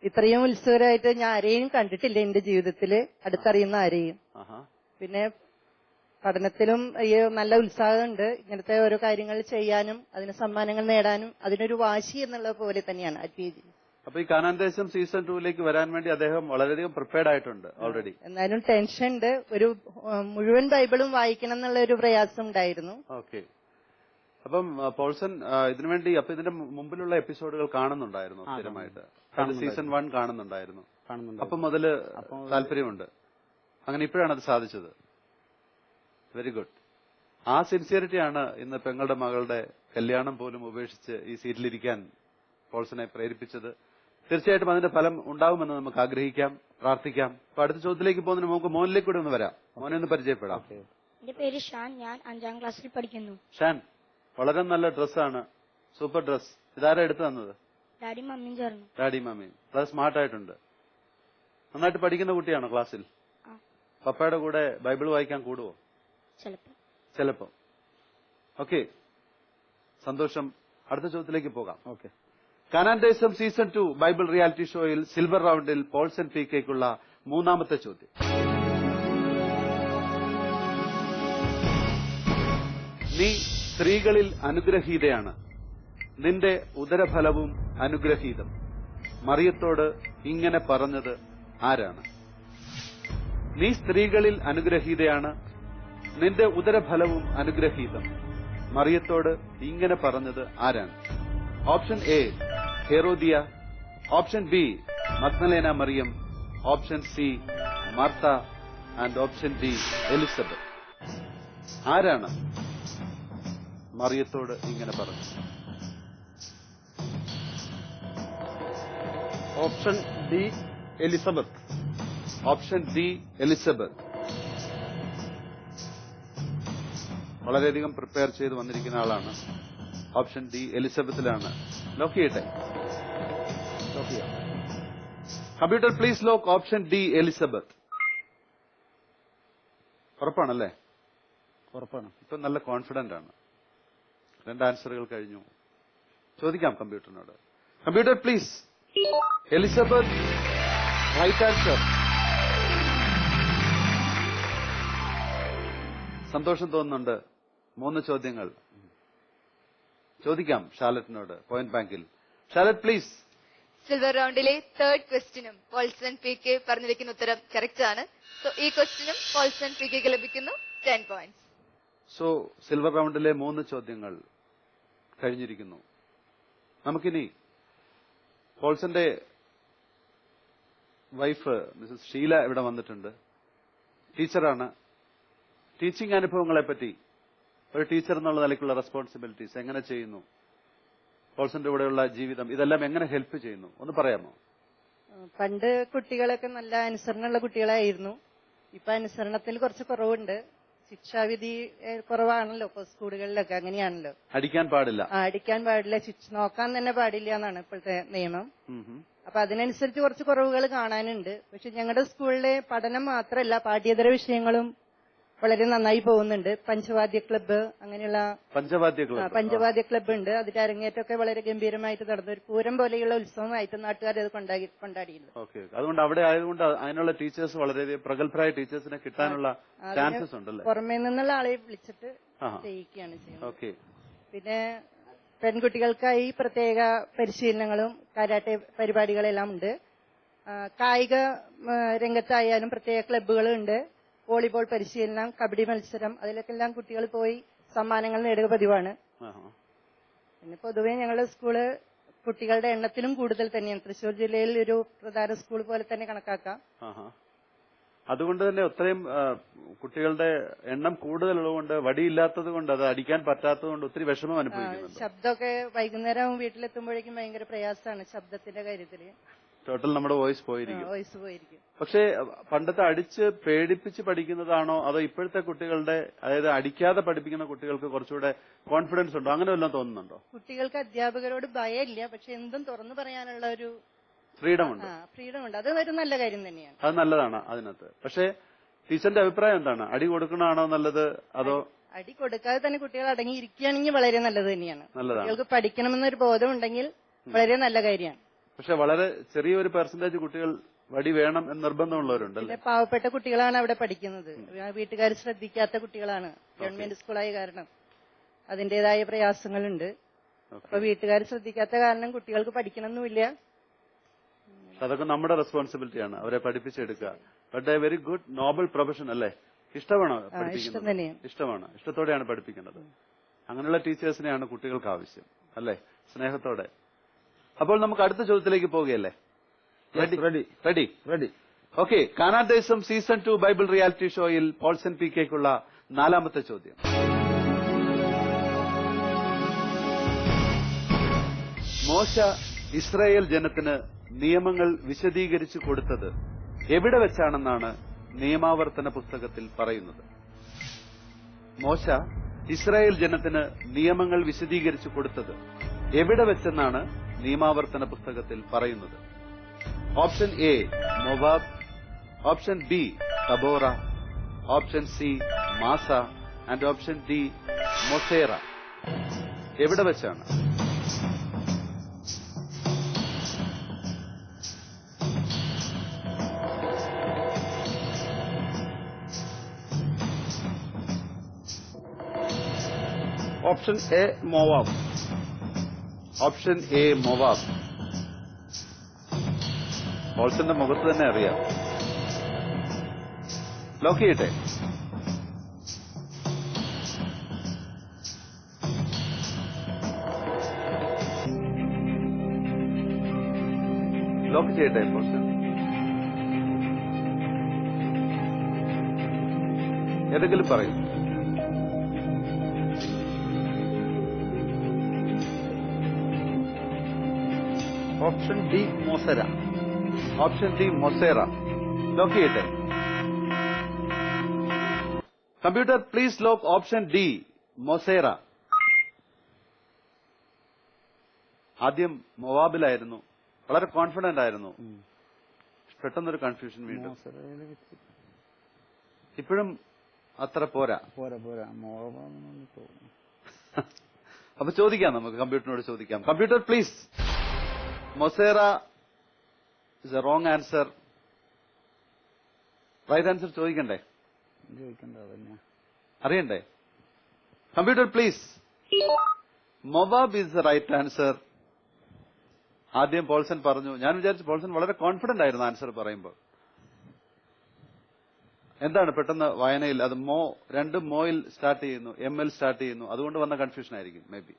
ഇത്രയും ഉത്സുകരായിട്ട് ഞാൻ ആരെയും കണ്ടിട്ടില്ല എന്റെ ജീവിതത്തിൽ, അടുത്തറിയുന്ന ആരെയും. പിന്നെ പഠനത്തിലും നല്ല ഉത്സാഹമുണ്ട്. ഇങ്ങനത്തെ ഓരോ കാര്യങ്ങൾ ചെയ്യാനും അതിന് സമ്മാനങ്ങൾ നേടാനും അതിനൊരു വാശി എന്നുള്ള പോലെ തന്നെയാണ് ആത്മീയ ജീവിതം. അപ്പൊ ഈ കാനാൻ ദേശം സീസൺ 2 വരാൻ വേണ്ടി അദ്ദേഹം വളരെയധികം പ്രിപ്പയർഡ് ആയിട്ടുണ്ട് ഓൾറെഡി. എന്നാലും ടെൻഷൻ ഉണ്ട്. ഒരു മുഴുവൻ ബൈബിളും വായിക്കണം എന്നുള്ള ഒരു പ്രയാസം ഉണ്ടായിരുന്നു. ഓക്കെ. അപ്പം പോൾസൺ ഇതിനുവേണ്ടി അപ്പൊ ഇതിന്റെ മുമ്പിലുള്ള എപ്പിസോഡുകൾ കാണുന്നുണ്ടായിരുന്നു സ്ഥിരമായിട്ട്? സീസൺ 1 കാണുന്നുണ്ടായിരുന്നു. അപ്പം മുതല് താല്പര്യമുണ്ട്. അങ്ങനെ ഇപ്പോഴാണ് അത് സാധിച്ചത്. Very good. ആ സിൻസിയറിറ്റിയാണ് ഇന്ന് പെങ്ങളുടെ മകളുടെ കല്യാണം പോലും ഉപേക്ഷിച്ച് ഈ സീറ്റിലിരിക്കാൻ പോൾസനെ പ്രേരിപ്പിച്ചത്. തീർച്ചയായിട്ടും അതിന്റെ ഫലം ഉണ്ടാവുമെന്ന് നമുക്ക് ആഗ്രഹിക്കാം, പ്രാർത്ഥിക്കാം. അപ്പൊ അടുത്ത ചോദ്യത്തിലേക്ക് പോകുന്നതിന് നമുക്ക് മോനിലേക്ക് കൂടെ ഒന്ന് വരാം. മോനെ ഒന്ന് പരിചയപ്പെടാം. എന്റെ പേര് ഷാൻ. ഞാൻ 5ാം ക്ലാസ്സിൽ പഠിക്കുന്നു. ഷാൻ, വളരെ നല്ല ഡ്രസ്സാണ്, സൂപ്പർ ഡ്രസ്. ഇതാരാ എടുത്തു തന്നത്? ഡാഡി മമ്മിയും ചേർന്നു. ഡാഡി മമ്മിയും. വളരെ സ്മാർട്ടായിട്ടുണ്ട്. നന്നായിട്ട് പഠിക്കുന്ന കുട്ടിയാണോ ക്ലാസ്സിൽ? പപ്പയുടെ കൂടെ ബൈബിൾ വായിക്കാൻ കൂടുവോ? ചിലപ്പോ. ഓക്കെ, സന്തോഷം. അടുത്ത ചോദ്യത്തിലേക്ക് പോകാം. ഓക്കെ. കാനാൻ ദേശം സീസൺ 2 ബൈബിൾ റിയാലിറ്റി ഷോയിൽ സിൽവർ റൗണ്ടിൽ പോൾസൺ PKക്കുള്ള മൂന്നാമത്തെ ചോദ്യം. നീ സ്ത്രീകളിൽ അനുഗ്രഹീതയാണ്, നിന്റെ ഉദരഫലവും അനുഗ്രഹീതം. മറിയത്തോട് ഇങ്ങനെ പറഞ്ഞത് ആരാണ്? നീ സ്ത്രീകളിൽ അനുഗ്രഹീതയാണ്, നിന്റെ ഉദരഫലവും അനുഗ്രഹീതം. മറിയത്തോട് ഇങ്ങനെ പറഞ്ഞത് ആരാണ്? Option A Herodias, option B Magdalene Mariam, option C Martha and option D Elizabeth. ആരാണ് മറിയത്തോട് ഇങ്ങനെ പറഞ്ഞത്? Option D Elizabeth. Option D Elizabeth. വളരെയധികം പ്രിപ്പയർ ചെയ്ത് വന്നിരിക്കുന്ന ആളാണ്. ഓപ്ഷൻ ഡി എലിസബത്തിലാണ്. ലോക്ക് ചെയ്യട്ടെ? Computer please lock option D Elizabeth. ഉറപ്പാണല്ലേ? ഉറപ്പാണ്. ഇപ്പൊ നല്ല കോൺഫിഡന്റ് ആണ്. 2 ആൻസറുകൾ കഴിഞ്ഞു. ചോദിക്കാം കമ്പ്യൂട്ടറിനോട്. Computer please. Elizabeth right answer. സന്തോഷം തോന്നുന്നുണ്ട്. 3 ചോദ്യങ്ങൾ ചോദിക്കാം ഷാലറ്റിനോട് പോയിന്റ് ബാങ്കിൽ. Shalet please. Silver റൗണ്ടിലെ 3rd ക്വസ്റ്റിനും Paulson PK പറഞ്ഞിരിക്കുന്ന ഉത്തരം കറക്റ്റ് ആണ്. സോ ഈ ക്വസ്റ്റിനും പോൾസൺ PKക്ക് ലഭിക്കുന്നു 10 പോയിന്റ്സ്. സോ സിൽവർ റൗണ്ടിലെ 3 ചോദ്യങ്ങൾ കഴിഞ്ഞിരിക്കുന്നു. നമുക്കിനി പോൾസന്റെ വൈഫ് മിസസ് ഷീല ഇവിടെ വന്നിട്ടുണ്ട്. ടീച്ചറാണ്. ടീച്ചിങ് അനുഭവങ്ങളെപ്പറ്റി, ഒരു ടീച്ചർ എന്നുള്ള നിലയ്ക്കുള്ള റെസ്പോൺസിബിലിറ്റീസ് എങ്ങനെ ചെയ്യുന്നു, പോൾസന്റെ കൂടെയുള്ള ജീവിതം, ഇതെല്ലാം എങ്ങനെ ഹെൽപ്പ് ചെയ്യുന്നു ഒന്ന് പറയാമോ? പണ്ട് കുട്ടികളൊക്കെ നല്ല അനുസരണമുള്ള കുട്ടികളായിരുന്നു. ഇപ്പൊ അനുസരണത്തിൽ കുറച്ച് കുറവുണ്ട്. ശിക്ഷാവിധി കുറവാണല്ലോ ഇപ്പൊ സ്കൂളുകളിലൊക്കെ. അങ്ങനെയാണല്ലോ. അടിക്കാൻ പാടില്ല. അടിക്കാൻ പാടില്ല, നോക്കാൻ തന്നെ പാടില്ല എന്നാണ് ഇപ്പോഴത്തെ നിയമം. അപ്പൊ അതിനനുസരിച്ച് കുറച്ച് കുറവുകൾ കാണാനുണ്ട്. പക്ഷെ ഞങ്ങളുടെ സ്കൂളിലെ പഠനം മാത്രമല്ല, പാഠ്യേതര വിഷയങ്ങളും വളരെ നന്നായി പോകുന്നുണ്ട്. പഞ്ചവാദ്യ ക്ലബ്ബ് അങ്ങനെയുള്ള പഞ്ചവാദ്യ ക്ലബ്ബ് ഉണ്ട്. അതിന്റെ അരങ്ങേറ്റമൊക്കെ വളരെ ഗംഭീരമായിട്ട് നടന്നു. ഒരു പൂരം പോലെയുള്ള ഉത്സവമായിട്ട് നാട്ടുകാർ അത് കൊണ്ടാടിയിരുന്നു. അതുകൊണ്ട് അവിടെ ആയതുകൊണ്ട് അതിനുള്ള ടീച്ചേഴ്സ് വളരെ പ്രഗത്ഭരായ ടീച്ചേഴ്സിനെ കിട്ടാനുള്ള ചാൻസസ് ഉണ്ടല്ലേ? പുറമേ നിന്നുള്ള ആളെ വിളിച്ചിട്ട് ചെയ്യിക്കുകയാണ് ചെയ്യുന്നത്. പിന്നെ പെൺകുട്ടികൾക്കായി പ്രത്യേക പരിശീലനങ്ങളും കരാട്ടെ പരിപാടികളെല്ലാം ഉണ്ട്. കായിക രംഗത്തായാലും പ്രത്യേക ക്ലബ്ബുകളുണ്ട്. വോളിബോൾ പരിശീലനം, കബഡി മത്സരം, അതിലൊക്കെല്ലാം കുട്ടികൾ പോയി സമ്മാനങ്ങൾ നേടുക പതിവാണ്. പിന്നെ പൊതുവെ ഞങ്ങളുടെ സ്കൂള് കുട്ടികളുടെ എണ്ണത്തിലും കൂടുതൽ തന്നെയാണ്. തൃശ്ശൂർ ജില്ലയിൽ ഒരു പ്രധാന സ്കൂൾ പോലെ തന്നെ കണക്കാക്കാം. അതുകൊണ്ട് തന്നെ ഒത്രയും കുട്ടികളുടെ എണ്ണം കൂടുതലുള്ളതുകൊണ്ട്, വടിയില്ലാത്തത് കൊണ്ട്, അത് അടിക്കാൻ പറ്റാത്തത് കൊണ്ട് ഒത്തിരി വിഷമം അനുഭവിക്കുന്നു. ശബ്ദമൊക്കെ വൈകുന്നേരം വീട്ടിലെത്തുമ്പോഴേക്കും ഭയങ്കര പ്രയാസമാണ് ശബ്ദത്തിന്റെ കാര്യത്തില്. ടോട്ടൽ നമ്മുടെ വോയിസ് പോയിരിക്കും. പക്ഷേ പണ്ടത്തെ അടിച്ച് പേടിപ്പിച്ച് പഠിക്കുന്നതാണോ അതോ ഇപ്പോഴത്തെ കുട്ടികളുടെ, അതായത് അടിക്കാതെ പഠിപ്പിക്കുന്ന കുട്ടികൾക്ക് കുറച്ചുകൂടെ കോൺഫിഡൻസ് ഉണ്ടോ? അങ്ങനെ വല്ലതും തോന്നുന്നുണ്ടോ? കുട്ടികൾക്ക് അധ്യാപകരോട് ഭയമില്ല, പക്ഷെ എന്തും തുറന്നു പറയാനുള്ള ഒരു ഫ്രീഡം ഉണ്ട്. അത് ഒരു നല്ല കാര്യം തന്നെയാണ്. അത് നല്ലതാണ് അതിനകത്ത്. പക്ഷേ ടീച്ചറിന്റെ അഭിപ്രായം എന്താണ്? അടി കൊടുക്കണമാണോ നല്ലത്, അതോ അടി കൊടുക്കാതെ തന്നെ കുട്ടികൾ അടങ്ങിയിരിക്കുകയാണെങ്കിൽ വളരെ നല്ലത് തന്നെയാണ്. കുട്ടികൾക്ക് പഠിക്കണമെന്നൊരു ബോധം ഉണ്ടെങ്കിൽ വളരെ നല്ല കാര്യമാണ്. പക്ഷെ വളരെ ചെറിയൊരു പെർസെന്റേജ് കുട്ടികൾ വടി വേണം എന്ന് നിർബന്ധമുള്ളവരുണ്ടല്ലേ? പാവപ്പെട്ട കുട്ടികളാണ് അവിടെ പഠിക്കുന്നത്. വീട്ടുകാർ ശ്രദ്ധിക്കാത്ത കുട്ടികളാണ്. ഗവൺമെന്റ് സ്കൂളായ കാരണം അതിന്റേതായ പ്രയാസങ്ങളുണ്ട്. അപ്പൊ വീട്ടുകാർ ശ്രദ്ധിക്കാത്ത കാരണം കുട്ടികൾക്ക് പഠിക്കണമെന്നില്ല. അതൊക്കെ നമ്മുടെ റെസ്പോൺസിബിലിറ്റിയാണ്, അവരെ പഠിപ്പിച്ചെടുക്കുക. But a very good noble profession അല്ലേ? ഇഷ്ടമാണ് പഠിപ്പിക്കുന്നത്, ഇഷ്ടമാണ്, ഇഷ്ടത്തോടെയാണ് പഠിപ്പിക്കുന്നത്. അങ്ങനെയുള്ള ടീച്ചേഴ്സിനെയാണ് കുട്ടികൾക്ക് ആവശ്യം അല്ലേ? സ്നേഹത്തോടെ. അപ്പോൾ നമുക്ക് അടുത്ത ചോദ്യത്തിലേക്ക് പോവുകയല്ലേ? Ready. Okay. Kanandesham season 2 Bible reality ഷോയിൽ പോൾസൺ പി കെക്കുള്ള 4ാമത്തെ ചോദ്യം. മോശ ഇസ്രായേൽ ജനത്തിന് നിയമങ്ങൾ വിശദീകരിച്ചു കൊടുത്തത് എവിടെ വെച്ചാണെന്നാണ് നിയമാവർത്തന പുസ്തകത്തിൽ പറയുന്നത്? മോശ ഇസ്രായേൽ ജനത്തിന് നിയമങ്ങൾ വിശദീകരിച്ചു കൊടുത്തത് എവിടെ വെച്ചെന്നാണ് നിയമാവർത്തന പുസ്തകത്തിൽ പറയുന്നത്? Option A Moab, option B Taberah, option C Massah and option D Moserah. എവിടെ വെച്ചാണ്? Option A Moab. Option A Moab. പോൾസന്റെ മുഖത്ത് തന്നെ അറിയാം. ലോക്ക് ചെയ്യട്ടെ? ലോക്ക് ചെയ്യട്ടെ പോൾസൻ? ഏതെങ്കിലും പറയും. Option D Moserah. Option D Moserah. Lock ചെയ്യട്ടെ? Computer please lock option D Moserah. ആദ്യം മൊവാബിലായിരുന്നു, വളരെ കോൺഫിഡന്റ് ആയിരുന്നു. പെട്ടെന്നൊരു കൺഫ്യൂഷൻ വീണ്ടും. ഇപ്പോഴും അത്ര പോരാ. അപ്പൊ ചോദിക്കാം, നമുക്ക് കമ്പ്യൂട്ടറിനോട് ചോദിക്കാം. Computer please. Moserah is a wrong answer. Right answer ചോദിക്കണ്ടേ? അറിയണ്ടേ? Computer please. Moab is the right answer. ആദ്യം പോൾസൺ പറഞ്ഞു. ഞാൻ വിചാരിച്ചു പോൾസൺ വളരെ കോൺഫിഡന്റ് ആയിരുന്നു ആൻസർ പറയുമ്പോൾ. എന്താണ് പെട്ടെന്ന് വായനയിൽ അത് രണ്ടും മോയിൽ സ്റ്റാർട്ട് ചെയ്യുന്നു, എം എൽ സ്റ്റാർട്ട് ചെയ്യുന്നു, അതുകൊണ്ട് വന്ന കൺഫ്യൂഷൻ ആയിരിക്കും മേ ബി.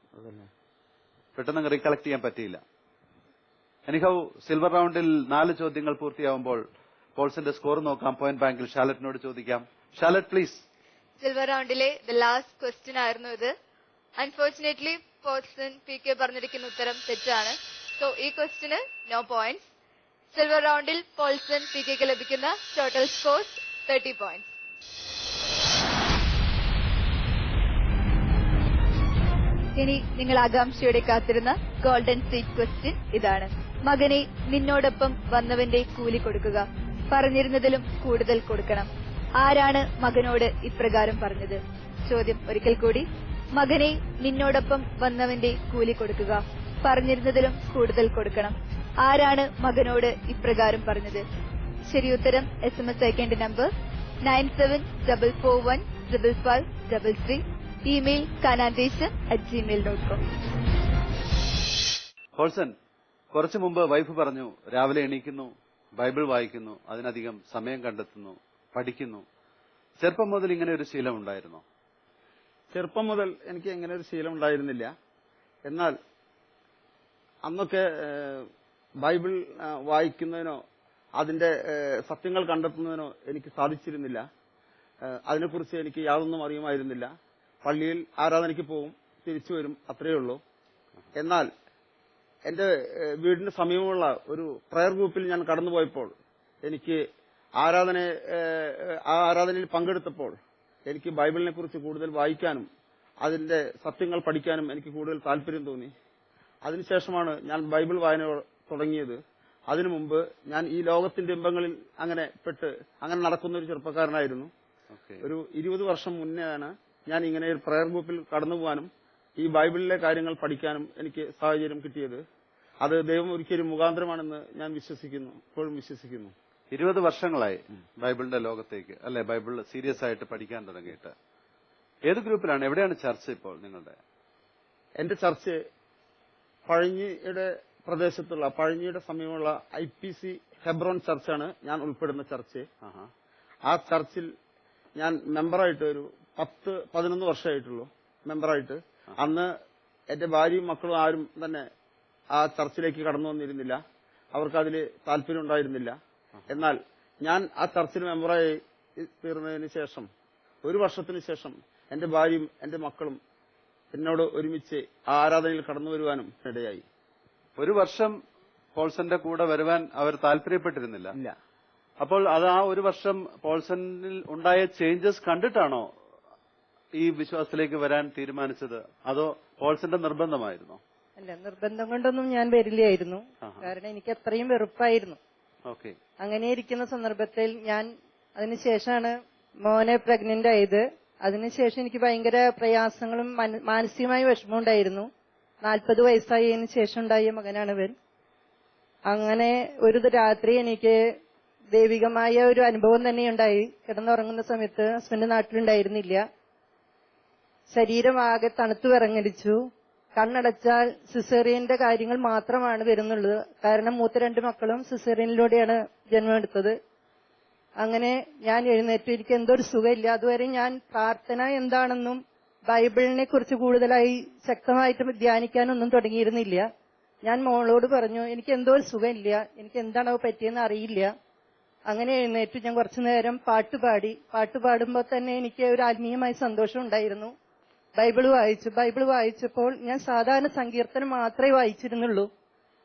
പെട്ടെന്ന് റീകളക്ട് ചെയ്യാൻ പറ്റിയില്ല. എനിഹൗ സിൽവർ റൗണ്ടിൽ 4 ചോദ്യങ്ങൾ പൂർത്തിയാവുമ്പോൾ പോൾസന്റെ സ്കോർ നോക്കാം. പോയിന്റ് ബാങ്കിൽ ഷാലറ്റിനോട് ചോദിക്കാം. ഷാലറ്റ് പ്ലീസ്. സിൽവർ റൗണ്ടിലെ ദ ലാസ്റ്റ് ക്വസ്റ്റ്യൻ ആയിരുന്നു ഇത്. അൺഫോർച്ചുനേറ്റ്ലി പോൾസൺ പി കെ പറഞ്ഞിരിക്കുന്ന ഉത്തരം തെറ്റാണ്. സോ ഈ ക്വസ്റ്റ്യന് നോ പോയിന്റ്സ്. സിൽവർ റൗണ്ടിൽ പോൾസൺ പി കെക്ക് ലഭിക്കുന്ന ടോട്ടൽ സ്കോർസ് 30 പോയിന്റ്സ്. ഇനി നിങ്ങൾ ആകാംക്ഷയോടെ കാത്തിരുന്ന ഗോൾഡൻ സീറ്റ് ക്വസ്റ്റ്യൻ ഇതാണ്. മകനെ നിന്നോടൊപ്പം വന്നവന്റെ കൂലി കൊടുക്കുക, പറഞ്ഞിരുന്നതിലും കൂടുതൽ കൊടുക്കണം. ആരാണ് മകനോട് ഇപ്രകാരം പറഞ്ഞത്? ചോദ്യം ഒരിക്കൽ കൂടി. മകനെ നിന്നോടൊപ്പം വന്നവന്റെ കൂലി കൊടുക്കുക, പറഞ്ഞിരുന്നതിലും കൂടുതൽ കൊടുക്കണം. ആരാണ് മകനോട് ഇപ്രകാരം പറഞ്ഞത്? ശരിയുത്തരം SMS അയക്കേണ്ട നമ്പർ 9744155533. Email kanandesam@gmail.com. ഹോൾസൺ, കുറച്ചു മുമ്പ് വൈഫ് പറഞ്ഞു രാവിലെ എണീക്കുന്നു, ബൈബിൾ വായിക്കുന്നു, അതിനധികം സമയം കണ്ടെത്തുന്നു, പഠിക്കുന്നു. ചെറുപ്പം മുതൽ ഇങ്ങനെ ഒരു ശീലം ഉണ്ടായിരുന്നോ? ചെറുപ്പം മുതൽ എനിക്ക് എങ്ങനെ ഒരു ശീലം ഉണ്ടായിരുന്നില്ല. എന്നാൽ അന്നൊക്കെ ബൈബിൾ വായിക്കുന്നതിനോ അതിന്റെ സത്യങ്ങൾ കണ്ടെത്തുന്നതിനോ എനിക്ക് സാധിച്ചിരുന്നില്ല. അതിനെക്കുറിച്ച് എനിക്ക് യാതൊന്നും അറിയുമായിരുന്നില്ല. പള്ളിയിൽ ആരാധനയ്ക്ക് പോകും, തിരിച്ചു വരും, അത്രയേ ഉള്ളൂ. എന്നാൽ എന്റെ വീടിന് സമീപമുള്ള ഒരു പ്രയർ ഗ്രൂപ്പിൽ ഞാൻ കടന്നുപോയപ്പോൾ എനിക്ക് ആരാധനയിൽ പങ്കെടുത്തപ്പോൾ എനിക്ക് ബൈബിളിനെ കുറിച്ച് കൂടുതൽ വായിക്കാനും അതിന്റെ സത്യങ്ങൾ പഠിക്കാനും എനിക്ക് കൂടുതൽ താല്പര്യം തോന്നി. അതിനുശേഷമാണ് ഞാൻ ബൈബിൾ വായന തുടങ്ങിയത്. അതിനു മുമ്പ് ഞാൻ ഈ ലോകത്തിന്റെ ഇമ്പങ്ങളിൽ അങ്ങനെ നടക്കുന്ന ഒരു ചെറുപ്പക്കാരനായിരുന്നു. ഒരു 20 വർഷം മുന്നെയാണ് ഞാൻ ഇങ്ങനെ ഒരു പ്രയർ ഗ്രൂപ്പിൽ കടന്നുപോകാനും ഈ ബൈബിളിലെ കാര്യങ്ങൾ പഠിക്കാനും എനിക്ക് സാഹചര്യം കിട്ടിയത്. അത് ദൈവം ഒരിക്കലും മുഖാന്തരമാണെന്ന് ഞാൻ വിശ്വസിക്കുന്നു, ഇപ്പോഴും വിശ്വസിക്കുന്നു. 20 വർഷങ്ങളായി ബൈബിളിന്റെ ലോകത്തേക്ക്, അല്ലെ, ബൈബിൾ സീരിയസ് ആയിട്ട് പഠിക്കാൻ തുടങ്ങിയിട്ട്. ഏത് ഗ്രൂപ്പിലാണ്, എവിടെയാണ് ചർച്ച് ഇപ്പോൾ നിങ്ങളുടെ? എന്റെ ചർച്ച് പഴഞ്ഞിയുടെ പ്രദേശത്തുള്ള, പഴഞ്ഞിയുടെ സമീപമുള്ള IPC ഹെബ്രോൺ ചർച്ചാണ് ഞാൻ ഉൾപ്പെടുന്ന ചർച്ച്. ആ ചർച്ചിൽ ഞാൻ മെമ്പറായിട്ട് ഒരു 10-11 വർഷമായിട്ടുള്ളൂ മെമ്പറായിട്ട്. അന്ന് എന്റെ ഭാര്യയും മക്കളും ആരും തന്നെ ആ ചർച്ചിലേക്ക് കടന്നു വന്നിരുന്നില്ല. അവർക്ക് അതിൽ താല്പര്യം ഉണ്ടായിരുന്നില്ല. എന്നാൽ ഞാൻ ആ ചർച്ചിൽ മെമ്പറായി തീർന്നതിന് ശേഷം 1 വർഷത്തിന് ശേഷം എന്റെ ഭാര്യയും എന്റെ മക്കളും എന്നോട് ഒരുമിച്ച് ആ ആരാധനയിൽ കടന്നു വരുവാനും ഇടയായി. 1 വർഷം പോൾസന്റെ കൂടെ വരുവാൻ അവർ താല്പര്യപ്പെട്ടിരുന്നില്ല. ഇല്ല. അപ്പോൾ അത് ആ 1 വർഷം പോൾസണിൽ ഉണ്ടായ ചേഞ്ചസ് കണ്ടിട്ടാണോ ഈ വിശ്വാസത്തിലേക്ക് വരാൻ തീരുമാനിച്ചത്, അതോ പോൾസന്റെ നിർബന്ധമായിരുന്നോ? അല്ല, നിർബന്ധം കൊണ്ടൊന്നും ഞാൻ വരില്ലായിരുന്നു. കാരണം എനിക്ക് അത്രയും വെറുപ്പായിരുന്നു. അങ്ങനെ ഇരിക്കുന്ന സന്ദർഭത്തിൽ ഞാൻ അതിനുശേഷമാണ് മോനെ പ്രഗ്നന്റ് ആയത്. അതിനുശേഷം എനിക്ക് ഭയങ്കര പ്രയാസങ്ങളും മാനസികമായ വിഷമവും ഉണ്ടായിരുന്നു. 40 വയസ്സായതിനു ശേഷം ഉണ്ടായ മകനാണ് ഇവൻ. അങ്ങനെ ഒരു രാത്രി എനിക്ക് ദൈവികമായ ഒരു അനുഭവം തന്നെ ഉണ്ടായി. കിടന്നുറങ്ങുന്ന സമയത്ത് ഹസ്ബൻഡ് നാട്ടിലുണ്ടായിരുന്നില്ല. ശരീരം ആകെ തണുത്തു വിറങ്ങലിച്ചു. കണ്ണടച്ചാൽ സിസേറിയന്റെ കാര്യങ്ങൾ മാത്രമാണ് വരുന്നുള്ളത്. കാരണം മൂത്ത 2 മക്കളും സിസേറിയനിലൂടെയാണ് ജന്മമെടുത്തത്. അങ്ങനെ ഞാൻ എഴുന്നേറ്റ്, എനിക്ക് എന്തോ ഒരു സുഖമില്ല. അതുവരെ ഞാൻ പ്രാർത്ഥന എന്താണെന്നും ബൈബിളിനെ കുറിച്ച് കൂടുതലായി ശക്തമായിട്ട് ധ്യാനിക്കാനൊന്നും തുടങ്ങിയിരുന്നില്ല. ഞാൻ മോളോട് പറഞ്ഞു, എനിക്ക് എന്തോ ഒരു സുഖമില്ല, എനിക്ക് എന്താണോ പറ്റിയെന്ന് അറിയില്ല. അങ്ങനെ എഴുന്നേറ്റ് ഞാൻ കുറച്ചുനേരം പാട്ട് പാടുമ്പോൾ തന്നെ എനിക്ക് ഒരു ആത്മീയമായ സന്തോഷം ഉണ്ടായിരുന്നു. ബൈബിൾ വായിച്ചപ്പോൾ ഞാൻ സാധാരണ സങ്കീർത്തനം മാത്രമേ വായിച്ചിരുന്നുള്ളൂ.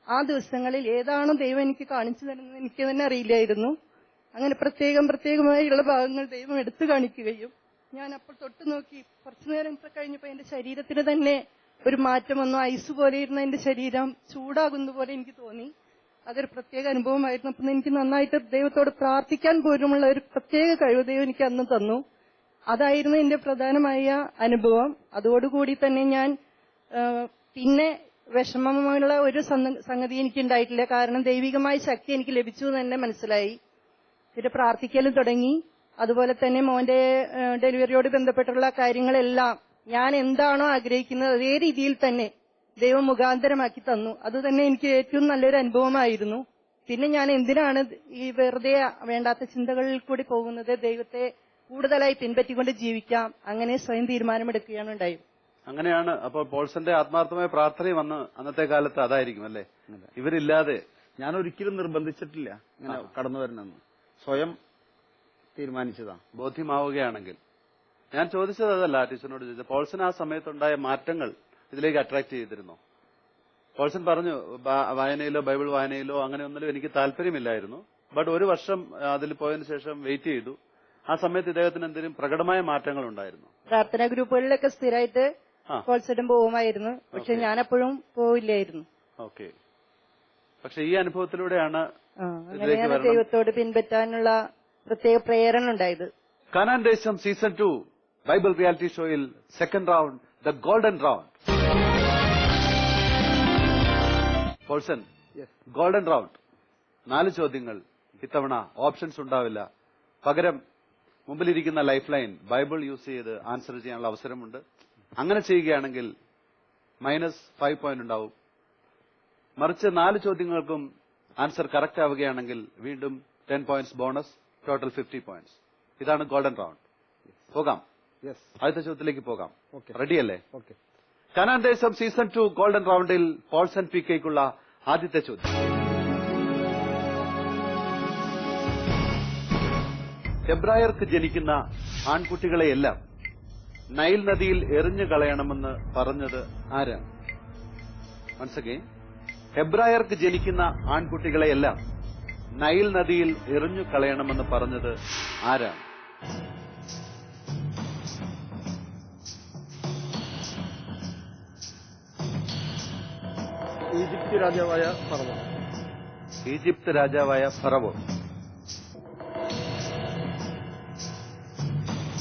ആ ദിവസങ്ങളിൽ ഏതാണോ ദൈവം എനിക്ക് കാണിച്ചു തരുന്നത് എനിക്ക് തന്നെ അറിയില്ലായിരുന്നു. അങ്ങനെ പ്രത്യേകമായുള്ള ഭാഗങ്ങൾ ദൈവം എടുത്തു കാണിക്കുകയും ഞാൻ അപ്പോൾ തൊട്ടു നോക്കി. കുറച്ചുനേരം കഴിഞ്ഞപ്പോൾ എന്റെ ശരീരത്തിന് തന്നെ ഒരു മാറ്റം വന്നു. ഐസ് പോലെ ഇരുന്ന എന്റെ ശരീരം ചൂടാകുന്ന പോലെ എനിക്ക് തോന്നി. അതൊരു പ്രത്യേക അനുഭവമായിരുന്നു. അപ്പം എനിക്ക് നന്നായിട്ട് ദൈവത്തോട് പ്രാർത്ഥിക്കാൻ പോലുമുള്ള ഒരു പ്രത്യേക കഴിവ് ദൈവം എനിക്ക് അന്ന് തന്നു. അതായിരുന്നു എന്റെ പ്രധാനമായ അനുഭവം. അതോടുകൂടി തന്നെ ഞാൻ പിന്നെ വിഷമമുള്ള ഒരു സംഗതി എനിക്ക് ഉണ്ടായിട്ടില്ല. കാരണം ദൈവികമായ ശക്തി എനിക്ക് ലഭിച്ചു എന്ന് തന്നെ മനസ്സിലായി. പിന്നെ പ്രാർത്ഥിക്കലും തുടങ്ങി. അതുപോലെ തന്നെ മോന്റെ ഡെലിവറിയോട് ബന്ധപ്പെട്ടുള്ള കാര്യങ്ങളെല്ലാം ഞാൻ എന്താണോ ആഗ്രഹിക്കുന്നത് അതേ രീതിയിൽ തന്നെ ദൈവം മുഖാന്തരമാക്കി തന്നു. അത് തന്നെ എനിക്ക് ഏറ്റവും നല്ലൊരു അനുഭവമായിരുന്നു. പിന്നെ ഞാൻ എന്തിനാണ് ഈ വെറുതെ വേണ്ടാത്ത ചിന്തകളിൽ കൂടി പോകുന്നത്, ദൈവത്തെ കൂടുതലായി പിൻപറ്റിക്കൊണ്ട് ജീവിക്കാം, അങ്ങനെ സ്വയം തീരുമാനമെടുക്കുകയാണ് ഉണ്ടായത്. അങ്ങനെയാണ് അപ്പോൾ പോൾസന്റെ ആത്മാർത്ഥമായ പ്രാർത്ഥനയും വന്ന് അന്നത്തെ കാലത്ത് അതായിരിക്കും അല്ലേ? ഇവരില്ലാതെ ഞാൻ ഒരിക്കലും നിർബന്ധിച്ചിട്ടില്ല ഇങ്ങനെ കടന്നു വരണമെന്ന്, സ്വയം തീരുമാനിച്ചതാ. ബോധ്യമാവുകയാണെങ്കിൽ. ഞാൻ ചോദിച്ചത് അതല്ല, ടീച്ചറിനോട് ചോദിച്ചത് പോൾസൺ ആ സമയത്തുണ്ടായ മാറ്റങ്ങൾ ഇതിലേക്ക് അട്രാക്ട് ചെയ്തിരുന്നോ? പോൾസൺ പറഞ്ഞു വായനയിലോ ബൈബിൾ വായനയിലോ അങ്ങനെ ഒന്നിലും എനിക്ക് താല്പര്യമില്ലായിരുന്നു. ബട്ട് 1 വർഷം അതിൽ പോയതിനു ശേഷം വെയിറ്റ് ചെയ്തു. ആ സമയത്ത് ഇദ്ദേഹത്തിന് എന്തെങ്കിലും പ്രകടമായ മാറ്റങ്ങൾ ഉണ്ടായിരുന്നു? പ്രാർത്ഥനാ ഗ്രൂപ്പുകളിലൊക്കെ സ്ഥിരമായിട്ട് പോൾസനും പോകുമായിരുന്നു. പക്ഷെ ഞാൻ എപ്പോഴും പോവില്ലായിരുന്നു. ഓക്കെ. പക്ഷെ ഈ അനുഭവത്തിലൂടെയാണ് അങ്ങനെയാണ് ദൈവത്തോട് പിൻപറ്റാനുള്ള പ്രത്യേക പ്രേരണ ഉണ്ടായത്. കാനാൻ ദേശം സീസൺ 2 ബൈബിൾ റിയാലിറ്റി ഷോയിൽ second round, the golden round. Paulson, golden round. 4 ചോദ്യങ്ങൾ. ഇത്തവണ ഓപ്ഷൻസ് ഉണ്ടാവില്ല. പകരം മുമ്പിലിരിക്കുന്ന ലൈഫ് ലൈൻ ബൈബിൾ യൂസ് ചെയ്ത് ആൻസർ ചെയ്യാനുള്ള അവസരമുണ്ട്. അങ്ങനെ ചെയ്യുകയാണെങ്കിൽ -5 പോയിന്റ് ഉണ്ടാവും. മറിച്ച് 4 ചോദ്യങ്ങൾക്കും ആൻസർ കറക്റ്റ് ആവുകയാണെങ്കിൽ വീണ്ടും 10 പോയിന്റ്സ് ബോണസ്, ടോട്ടൽ 50 പോയിന്റ്സ്. ഇതാണ് ഗോൾഡൻ റൗണ്ട്. പോകാം, അടുത്ത ചോദ്യത്തിലേക്ക് പോകാം. റെഡിയല്ലേ? കാനാൻ ദേശം സീസൺ 2 ഗോൾഡൻ റൗണ്ടിൽ പോൾസൺ PKക്കുള്ള ആദ്യത്തെ ചോദ്യം. ഹെബ്രായർക്ക് ജനിക്കുന്ന ആൺകുട്ടികളെയെല്ലാം നൈൽ നദിയിൽ എറിഞ്ഞു കളയണമെന്ന് പറഞ്ഞത് ആരാണ്? വൺസ് അഗൈൻ, ഹെബ്രായർക്ക് ജനിക്കുന്ന ആൺകുട്ടികളെയെല്ലാം നൈൽ നദിയിൽ എറിഞ്ഞു കളയണമെന്ന് പറഞ്ഞത് ആരാണ്? ഈജിപ്ത് രാജാവായ ഫറവോ. ഈജിപ്ത് രാജാവായ ഫറവോ.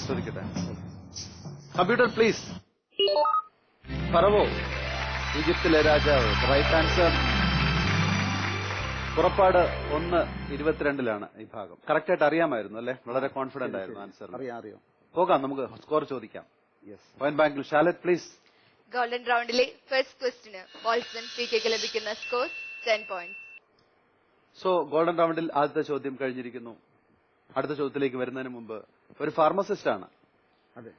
ചോദിക്കട്ടെ? Computer please. ഫറവോ, ഈജിപ്തിലെ രാജാവ്. Right answer. പുറപ്പാട് 1:22 ഈ ഭാഗം. കറക്റ്റായിട്ട് അറിയാമായിരുന്നു അല്ലെ? വളരെ കോൺഫിഡന്റ് ആയിരുന്നു ആൻസർ. അറിയാം. പോകാം, നമുക്ക് സ്കോർ ചോദിക്കാം. പോയിന്റ് ബാങ്കിൽ ഷാലറ്റ് പ്ലീസ്. ഗോൾഡൻ റൗണ്ടിലെ ഫസ്റ്റ് ക്വസ്റ്റിന് പോൾസൺ PKക്ക് ലഭിക്കുന്ന സ്കോർ 10 പോയിന്റ്സ്. സോ ഗോൾഡൻ റൗണ്ടിൽ ആദ്യത്തെ ചോദ്യം കഴിഞ്ഞിരിക്കുന്നു. അടുത്ത ചോദ്യത്തിലേക്ക് വരുന്നതിന് മുമ്പ് ഒരു ഫാർമസിസ്റ്റ് ആണ്. അതെ,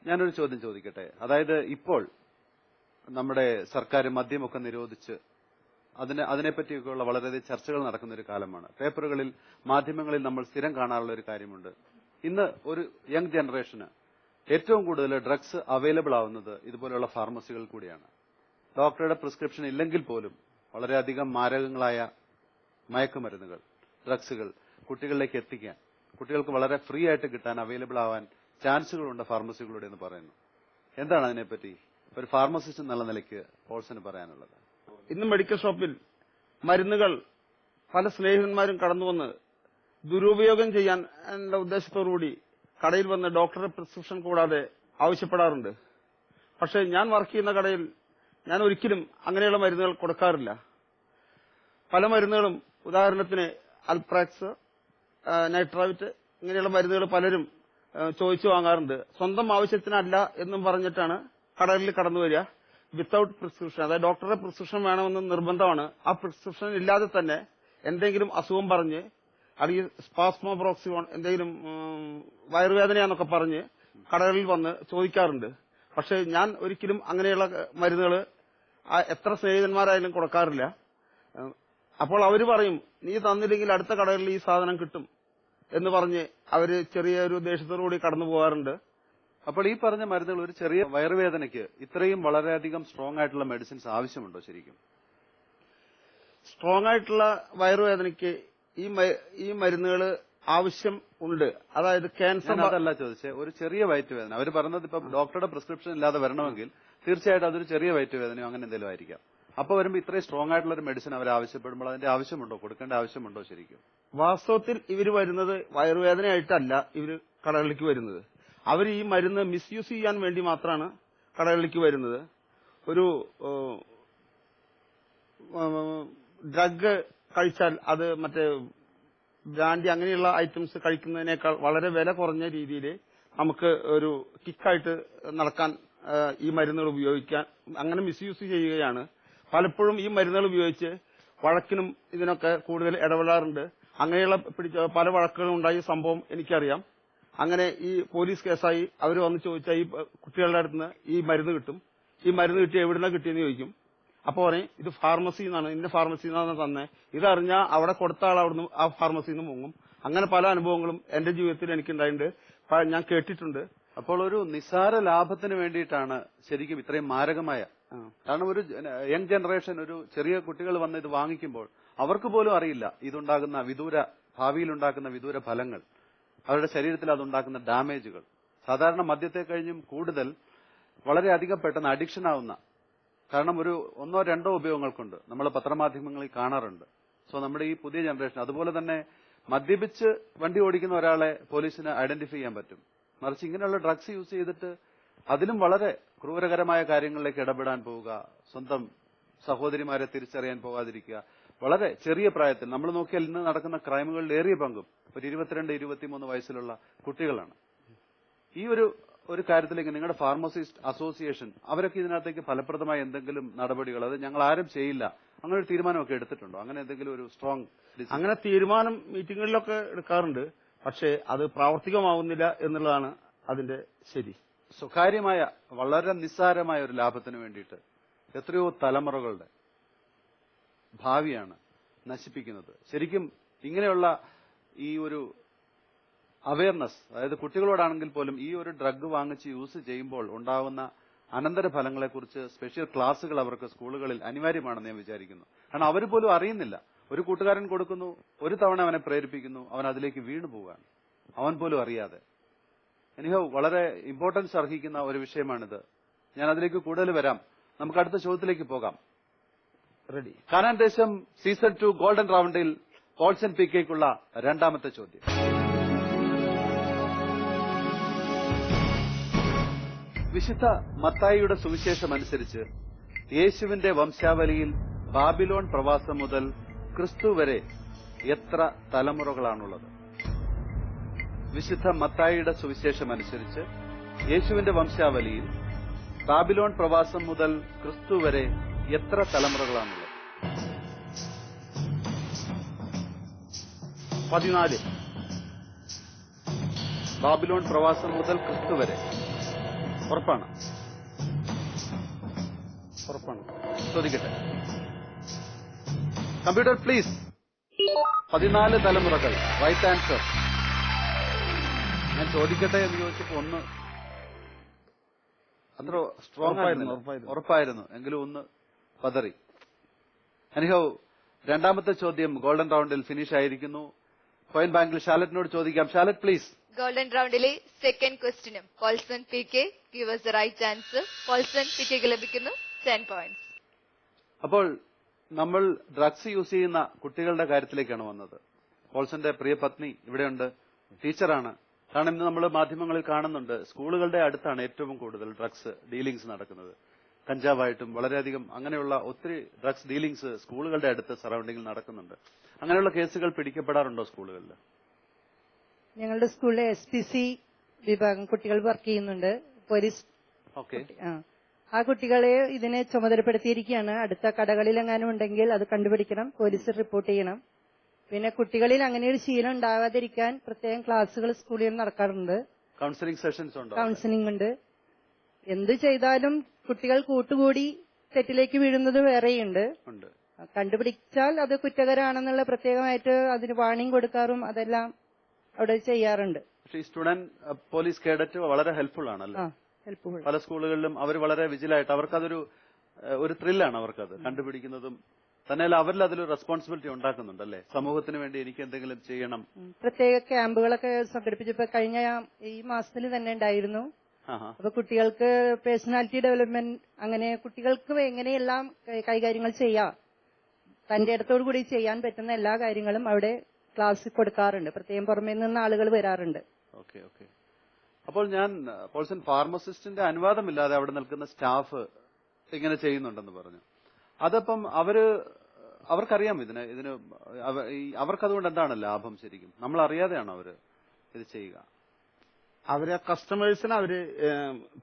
ഞാനൊരു ചോദ്യം ചോദിക്കട്ടെ? അതായത് ഇപ്പോൾ നമ്മുടെ സർക്കാർ മദ്യമൊക്കെ നിരോധിച്ച് അതിനെപ്പറ്റിയൊക്കെയുള്ള വളരെയധികം ചർച്ചകൾ നടക്കുന്ന ഒരു കാലമാണ്. പേപ്പറുകളിൽ, മാധ്യമങ്ങളിൽ നമ്മൾ സ്ഥിരം കാണാറുള്ള ഒരു കാര്യമുണ്ട്. ഇന്ന് ഒരു യങ് ജനറേഷന് ഏറ്റവും കൂടുതൽ ഡ്രഗ്സ് അവൈലബിൾ ആവുന്നത് ഇതുപോലെയുള്ള ഫാർമസികൾ കൂടിയാണ്. ഡോക്ടറുടെ പ്രിസ്ക്രിപ്ഷൻ ഇല്ലെങ്കിൽ പോലും വളരെയധികം മാരകങ്ങളായ മയക്കുമരുന്നുകൾ, ഡ്രഗ്സുകൾ കുട്ടികളിലേക്ക് എത്തിക്കാൻ, കുട്ടികൾക്ക് വളരെ ഫ്രീ ആയിട്ട് കിട്ടാൻ അവൈലബിൾ ആവാൻ ചാൻസുകളുണ്ട് ഫാർമസികളുടെ എന്ന് പറയുന്നു. എന്താണ് അതിനെപ്പറ്റി ഒരു ഫാർമസിസ്റ്റ് എന്നുള്ള നിലയ്ക്ക് പോൾസന് പറയാനുള്ളത്? ഇന്ന് മെഡിക്കൽ ഷോപ്പിൽ മരുന്നുകൾ പല സ്നേഹിതന്മാരും കടന്നുവന്ന് ദുരുപയോഗം ചെയ്യാൻ എന്ന ഉദ്ദേശത്തോടുകൂടി കടയിൽ വന്ന് ഡോക്ടറുടെ പ്രിസ്ക്രിപ്ഷൻ കൂടാതെ ആവശ്യപ്പെടാറുണ്ട്. പക്ഷേ ഞാൻ വർക്ക് ചെയ്യുന്ന കടയിൽ ഞാൻ ഒരിക്കലും അങ്ങനെയുള്ള മരുന്നുകൾ കൊടുക്കാറില്ല. പല മരുന്നുകളും, ഉദാഹരണത്തിന് അൽപ്രാക്സ്, നൈട്രൈറ്റ്, ഇങ്ങനെയുള്ള മരുന്നുകൾ പലരും ചോദിച്ചു വാങ്ങാറുണ്ട്. സ്വന്തം ആവശ്യത്തിനല്ല എന്നും പറഞ്ഞിട്ടാണ് കടകളിൽ കടന്നു വരിക. വിത്തൌട്ട് പ്രിസ്ക്രിപ്ഷൻ, അതായത് ഡോക്ടറുടെ പ്രിസ്ക്രിപ്ഷൻ വേണമെന്ന് നിർബന്ധമാണ്. ആ പ്രിസ്ക്രിപ്ഷൻ ഇല്ലാതെ തന്നെ എന്തെങ്കിലും അസുഖം പറഞ്ഞ്, അല്ലെങ്കിൽ സ്പാസ്മോബ്രോക്സിയോൺ, എന്തെങ്കിലും വയറുവേദനയാന്നൊക്കെ പറഞ്ഞ് കടകളിൽ വന്ന് ചോദിക്കാറുണ്ട്. പക്ഷെ ഞാൻ ഒരിക്കലും അങ്ങനെയുള്ള മരുന്നുകൾ എത്ര സ്നേഹിതന്മാരായാലും കൊടുക്കാറില്ല. അപ്പോൾ അവര് പറയും, നീ തന്നില്ലെങ്കിൽ അടുത്ത കടകളിൽ ഈ സാധനം കിട്ടും എന്ന് പറഞ്ഞ് അവര് ചെറിയൊരു ദേഷ്യത്തോടുകൂടി കടന്നു പോകാറുണ്ട്. അപ്പോൾ ഈ പറഞ്ഞ മരുന്നുകൾ, ഒരു ചെറിയ വയറുവേദനയ്ക്ക് ഇത്രയും വളരെയധികം സ്ട്രോങ് ആയിട്ടുള്ള മെഡിസിൻസ് ആവശ്യമുണ്ടോ ശരിക്കും? സ്ട്രോങ് ആയിട്ടുള്ള വയറുവേദനയ്ക്ക് ഈ മരുന്നുകൾ ആവശ്യം ഉണ്ട്. അതായത് ക്യാൻസർ അതല്ല ചോദിച്ചേ, ഒരു ചെറിയ വയറ്റുവേദന. അവർ പറഞ്ഞത് ഇപ്പൊ ഡോക്ടറുടെ പ്രിസ്ക്രിപ്ഷൻ ഇല്ലാതെ വരണമെങ്കിൽ തീർച്ചയായിട്ടും അതൊരു ചെറിയ വയറ്റുവേദനയോ അങ്ങനെ എന്തെങ്കിലും ആയിരിക്കാം. അപ്പൊ വരുമ്പോൾ ഇത്രയും സ്ട്രോങ് ആയിട്ടുള്ള ഒരു മെഡിസിൻ അവർ ആവശ്യപ്പെടുമ്പോൾ അതിന്റെ ആവശ്യമുണ്ടോ, കൊടുക്കേണ്ട ആവശ്യമുണ്ടോ ശരിക്കും? വാസ്തവത്തിൽ ഇവർ വരുന്നത് വയറുവേദനയായിട്ടല്ല ഇവര് കടകളിലേക്ക് വരുന്നത്. അവർ ഈ മരുന്ന് മിസ്യൂസ് ചെയ്യാൻ വേണ്ടി മാത്രമാണ് കടകളിലേക്ക് വരുന്നത്. ഒരു ഡ്രഗ് കഴിച്ചാൽ അത് മറ്റേ ബ്രാൻഡി അങ്ങനെയുള്ള ഐറ്റംസ് കഴിക്കുന്നതിനേക്കാൾ വളരെ വില കുറഞ്ഞ രീതിയിൽ നമുക്ക് ഒരു കിക്കായിട്ട് നടക്കാൻ ഈ മരുന്നുകൾ ഉപയോഗിക്കാൻ അങ്ങനെ മിസ്യൂസ് ചെയ്യുകയാണ്. പലപ്പോഴും ഈ മരുന്നുകൾ ഉപയോഗിച്ച് വഴക്കിനും ഇതിനൊക്കെ കൂടുതൽ ഇടപെടാറുണ്ട്. അങ്ങനെയുള്ള പല വഴക്കുകളും ഉണ്ടായ സംഭവം എനിക്കറിയാം. അങ്ങനെ ഈ പോലീസ് കേസായി അവർ വന്ന് ചോദിച്ചാൽ ഈ കുട്ടികളുടെ അടുത്ത് നിന്ന് ഈ മരുന്ന് കിട്ടും. ഈ മരുന്ന് കിട്ടി എവിടുന്ന കിട്ടിയെന്ന് ചോദിക്കും. അപ്പൊ പറയും ഇത് ഫാർമസിയിൽ നിന്നാണ്, ഇന്ന ഫാർമസിയിൽ നിന്നാണ് തന്നെ. ഇതറിഞ്ഞാൽ അവിടെ കൊടുത്ത ആൾ അവിടുന്ന് ആ ഫാർമസിയിൽ നിന്ന് മുങ്ങും. അങ്ങനെ പല അനുഭവങ്ങളും എന്റെ ജീവിതത്തിൽ എനിക്കുണ്ടായിട്ടുണ്ട്, ഞാൻ കേട്ടിട്ടുണ്ട്. അപ്പോൾ ഒരു നിസ്സാര ലാഭത്തിന് വേണ്ടിയിട്ടാണ് ശരിക്കും ഇത്രയും മാരകമായ, കാരണം ഒരു യങ് ജനറേഷൻ, ഒരു ചെറിയ കുട്ടികൾ വന്ന് ഇത് വാങ്ങിക്കുമ്പോൾ അവർക്ക് പോലും അറിയില്ല ഇതുണ്ടാകുന്ന ഭാവിയിലുണ്ടാക്കുന്ന വിദൂര ഫലങ്ങൾ, അവരുടെ ശരീരത്തിൽ അതുണ്ടാക്കുന്ന ഡാമേജുകൾ. സാധാരണ മദ്യത്തെ കഴിഞ്ഞും കൂടുതൽ വളരെയധികം പെട്ടെന്ന് അഡിക്ഷൻ ആവുന്ന, കാരണം ഒരു ഒന്നോ രണ്ടോ ഉപയോഗങ്ങൾക്കുണ്ട്, നമ്മൾ പത്രമാധ്യമങ്ങളിൽ കാണാറുണ്ട്. സോ നമ്മുടെ ഈ പുതിയ ജനറേഷൻ അതുപോലെ തന്നെ മദ്യപിച്ച് വണ്ടി ഓടിക്കുന്ന ഒരാളെ പോലീസിന് ഐഡന്റിഫൈ ചെയ്യാൻ പറ്റും. മറിച്ച് ഇങ്ങനെയുള്ള ഡ്രഗ്സ് യൂസ് ചെയ്തിട്ട് അതിലും വളരെ ക്രൂരകരമായ കാര്യങ്ങളിലേക്ക് ഇടപെടാൻ പോവുക, സ്വന്തം സഹോദരിമാരെ തിരിച്ചറിയാൻ പോകാതിരിക്കുക, വളരെ ചെറിയ പ്രായത്തിൽ നമ്മൾ നോക്കിയാൽ ഇന്ന് നടക്കുന്ന ക്രൈമുകളിൽ ഏറിയ പങ്കും ഒരു 22-23 വയസ്സിലുള്ള കുട്ടികളാണ്. ഈ ഒരു കാര്യത്തിലേക്ക് നിങ്ങളുടെ ഫാർമസിസ്റ്റ് അസോസിയേഷൻ അവരൊക്കെ ഇതിനകത്തേക്ക് ഫലപ്രദമായ എന്തെങ്കിലും നടപടികൾ, അത് ഞങ്ങൾ ആരും ചെയ്യില്ല, അങ്ങനെ ഒരു തീരുമാനമൊക്കെ എടുത്തിട്ടുണ്ടോ? അങ്ങനെ എന്തെങ്കിലും ഒരു സ്ട്രോങ് അങ്ങനെ തീരുമാനം മീറ്റിങ്ങുകളിലൊക്കെ എടുക്കാറുണ്ട്, പക്ഷേ അത് പ്രാവർത്തികമാവുന്നില്ല എന്നുള്ളതാണ് അതിന്റെ ശരി. സ്വകാര്യമായ വളരെ നിസ്സാരമായ ഒരു ലാഭത്തിന് വേണ്ടിയിട്ട് എത്രയോ തലമുറകളുടെ ഭാവിയാണ് നശിപ്പിക്കുന്നത്. ശരിക്കും ഇങ്ങനെയുള്ള ഈ ഒരു അവയർനെസ്, അതായത് കുട്ടികളോടാണെങ്കിൽ പോലും ഈ ഒരു ഡ്രഗ് വാങ്ങിച്ച് യൂസ് ചെയ്യുമ്പോൾ ഉണ്ടാകുന്ന അനന്തരഫലങ്ങളെക്കുറിച്ച് സ്പെഷ്യൽ ക്ലാസുകൾ അവർക്ക് സ്കൂളുകളിൽ അനിവാര്യമാണെന്ന് ഞാൻ വിചാരിക്കുന്നു. കാരണം അവർ പോലും അറിയുന്നില്ല. ഒരു കൂട്ടുകാരൻ കൊടുക്കുന്നു, ഒരു തവണ അവനെ പ്രേരിപ്പിക്കുന്നു, അവൻ അതിലേക്ക് വീണു പോവുകയാണ്, അവൻ പോലും അറിയാതെ. എനിഹോ വളരെ ഇമ്പോർട്ടൻസ് അർഹിക്കുന്ന ഒരു വിഷയമാണിത്. ഞാൻ അതിലേക്ക് കൂടുതൽ വരാം. നമുക്ക് അടുത്ത ചോദ്യത്തിലേക്ക് പോകാം. റെഡി? കാനാൻ ദേശം സീസൺ 2 ഗോൾഡൻ റൗണ്ടിൽ പോൾസൺ PKക്കുള്ള രണ്ടാമത്തെ ചോദ്യം. വിശുദ്ധ മത്തായിയുടെ സുവിശേഷമനുസരിച്ച് യേശുവിന്റെ വംശാവലിയിൽ ബാബിലോൺ പ്രവാസം മുതൽ ക്രിസ്തു വരെ എത്ര തലമുറകളാണുള്ളത്? വിശുദ്ധ മത്തായിയുടെ സുവിശേഷമനുസരിച്ച് യേശുവിന്റെ വംശാവലിയിൽ ബാബിലോൺ പ്രവാസം മുതൽ ക്രിസ്തു വരെ എത്ര തലമുറകളാണുള്ളത്? 14. ബാബിലോൺ പ്രവാസം മുതൽ ക്രിസ്തു വരെ. ഉറപ്പാണ്? ഉറപ്പാണ്. ചോദിക്കട്ടെ. Computer please. 14 തലമുറകൾ. Right answer. ഞാൻ ചോദിക്കട്ടെ എന്ന് ചോദിച്ചപ്പോ ഒന്ന് അത്ര സ്ട്രോങ് ആയിരുന്നു. ഉറപ്പായിരുന്നു, എങ്കിലും ഒന്ന് പതറി. എനിഹോ, രണ്ടാമത്തെ ചോദ്യം ഗോൾഡൻ റൗണ്ടിൽ ഫിനിഷ് ആയിരിക്കുന്നു. കോയിൻ ബാങ്കിൽ ഷാലറ്റിനോട് ചോദിക്കാം. ഷാലറ്റ് പ്ലീസ്. ഗോൾഡൻ റൗണ്ടിലെ സെക്കൻഡ് ക്വസ്റ്റിനും Paulson PK give us the right answer. Paulson PKക്ക് ലഭിക്കുന്നു 10 പോയിന്റ്സ്. അപ്പോൾ നമ്മൾ ഡ്രഗ്സ് യൂസ് ചെയ്യുന്ന കുട്ടികളുടെ കാര്യത്തിലേക്കാണ് വന്നത്. പോൾസന്റെ പ്രിയ പത്നി ഇവിടെയുണ്ട്, ടീച്ചറാണ്. കാരണം ഇന്ന് നമ്മൾ മാധ്യമങ്ങളിൽ കാണുന്നുണ്ട്, സ്കൂളുകളുടെ അടുത്താണ് ഏറ്റവും കൂടുതൽ ഡ്രഗ്സ് ഡീലിംഗ്സ് നടക്കുന്നത്. കഞ്ചാവായിട്ടും വളരെയധികം അങ്ങനെയുള്ള ഒത്തിരി ഡ്രഗ്സ് ഡീലിംഗ്സ് സ്കൂളുകളുടെ അടുത്ത് സറൌണ്ടിങ്ങിൽ നടക്കുന്നുണ്ട്. അങ്ങനെയുള്ള കേസുകൾ പിടിക്കപ്പെടാറുണ്ടോ സ്കൂളുകളിൽ? ഞങ്ങളുടെ സ്കൂളിലെ SPC വിഭാഗം കുട്ടികൾ വർക്ക് ചെയ്യുന്നുണ്ട്. പോലീസ്. ഓക്കെ. ആ കുട്ടികളെ ഇതിനെ ചുമതലപ്പെടുത്തിയിരിക്കുകയാണ്. അടുത്ത കടകളിൽ എങ്ങാനും ഉണ്ടെങ്കിൽ അത് കണ്ടുപിടിക്കണം, പോലീസിൽ റിപ്പോർട്ട് ചെയ്യണം. പിന്നെ കുട്ടികളിൽ അങ്ങനെ ഒരു ശീലം ഉണ്ടാകാതിരിക്കാൻ പ്രത്യേകം ക്ലാസുകൾ സ്കൂളിൽ നടക്കാറുണ്ട്. കൗൺസിലിംഗ് സെഷൻസ് ഉണ്ടോ? കൗൺസിലിംഗ് ഉണ്ട്. എന്ത് ചെയ്താലും കുട്ടികൾ കൂട്ടുകൂടി തെറ്റിലേക്ക് വീഴുന്നത് വേറെയുണ്ട്. കണ്ടുപിടിച്ചാൽ അത് കുറ്റകരമാണെന്നുള്ള പ്രത്യേകമായിട്ട് അതിന് വാണിംഗ് കൊടുക്കാറും അതെല്ലാം അവിടെ ചെയ്യാറുണ്ട്. പക്ഷേ ഈ സ്റ്റുഡന്റ് പോലീസ് കേഡറ്റ് വളരെ ഹെൽപ്ഫുൾ ആണല്ലോ. പല സ്കൂളുകളിലും അവർ വളരെ വിജിലായിട്ട്, അവർക്കതൊരു ത്രില്ലാണ് അവർക്കത് കണ്ടുപിടിക്കുന്നതും. തന്നെയല്ല അവരിൽ അതിലൊരു റെസ്പോൺസിബിലിറ്റി ഉണ്ടാക്കുന്നുണ്ടല്ലേ, സമൂഹത്തിന് വേണ്ടി എനിക്ക് എന്തെങ്കിലും ചെയ്യണം. പ്രത്യേക ക്യാമ്പുകളൊക്കെ സംഘടിപ്പിച്ചപ്പോ കഴിഞ്ഞ ഈ മാസത്തിൽ തന്നെ ഉണ്ടായിരുന്നു. അപ്പൊ കുട്ടികൾക്ക് പേഴ്സണാലിറ്റി ഡെവലപ്മെന്റ്, അങ്ങനെ കുട്ടികൾക്ക് എങ്ങനെയെല്ലാം കൈകാര്യങ്ങൾ ചെയ്യാം, തന്റെ ഇടത്തോടു കൂടി ചെയ്യാൻ പറ്റുന്ന എല്ലാ കാര്യങ്ങളും അവിടെ ക്ലാസ് കൊടുക്കാറുണ്ട്. പ്രത്യേകം പുറമേ നിന്ന് ആളുകൾ വരാറുണ്ട്. Okay okay. അപ്പോൾ ഞാൻ പോൾസൺ ഫാർമസിസ്റ്റിന്റെ അനുവാദമില്ലാതെ അവിടെ നിൽക്കുന്ന സ്റ്റാഫ് ഇങ്ങനെ ചെയ്യുന്നുണ്ടെന്ന് പറഞ്ഞു. അതപ്പം അവർക്കറിയാം ഇതിന് അവർക്കതുകൊണ്ട് എന്താണ് ലാഭം? ശരിക്കും നമ്മൾ അറിയാതെയാണോ അവര് ഇത് ചെയ്യുക? അവരെ കസ്റ്റമേഴ്സിനെ അവര്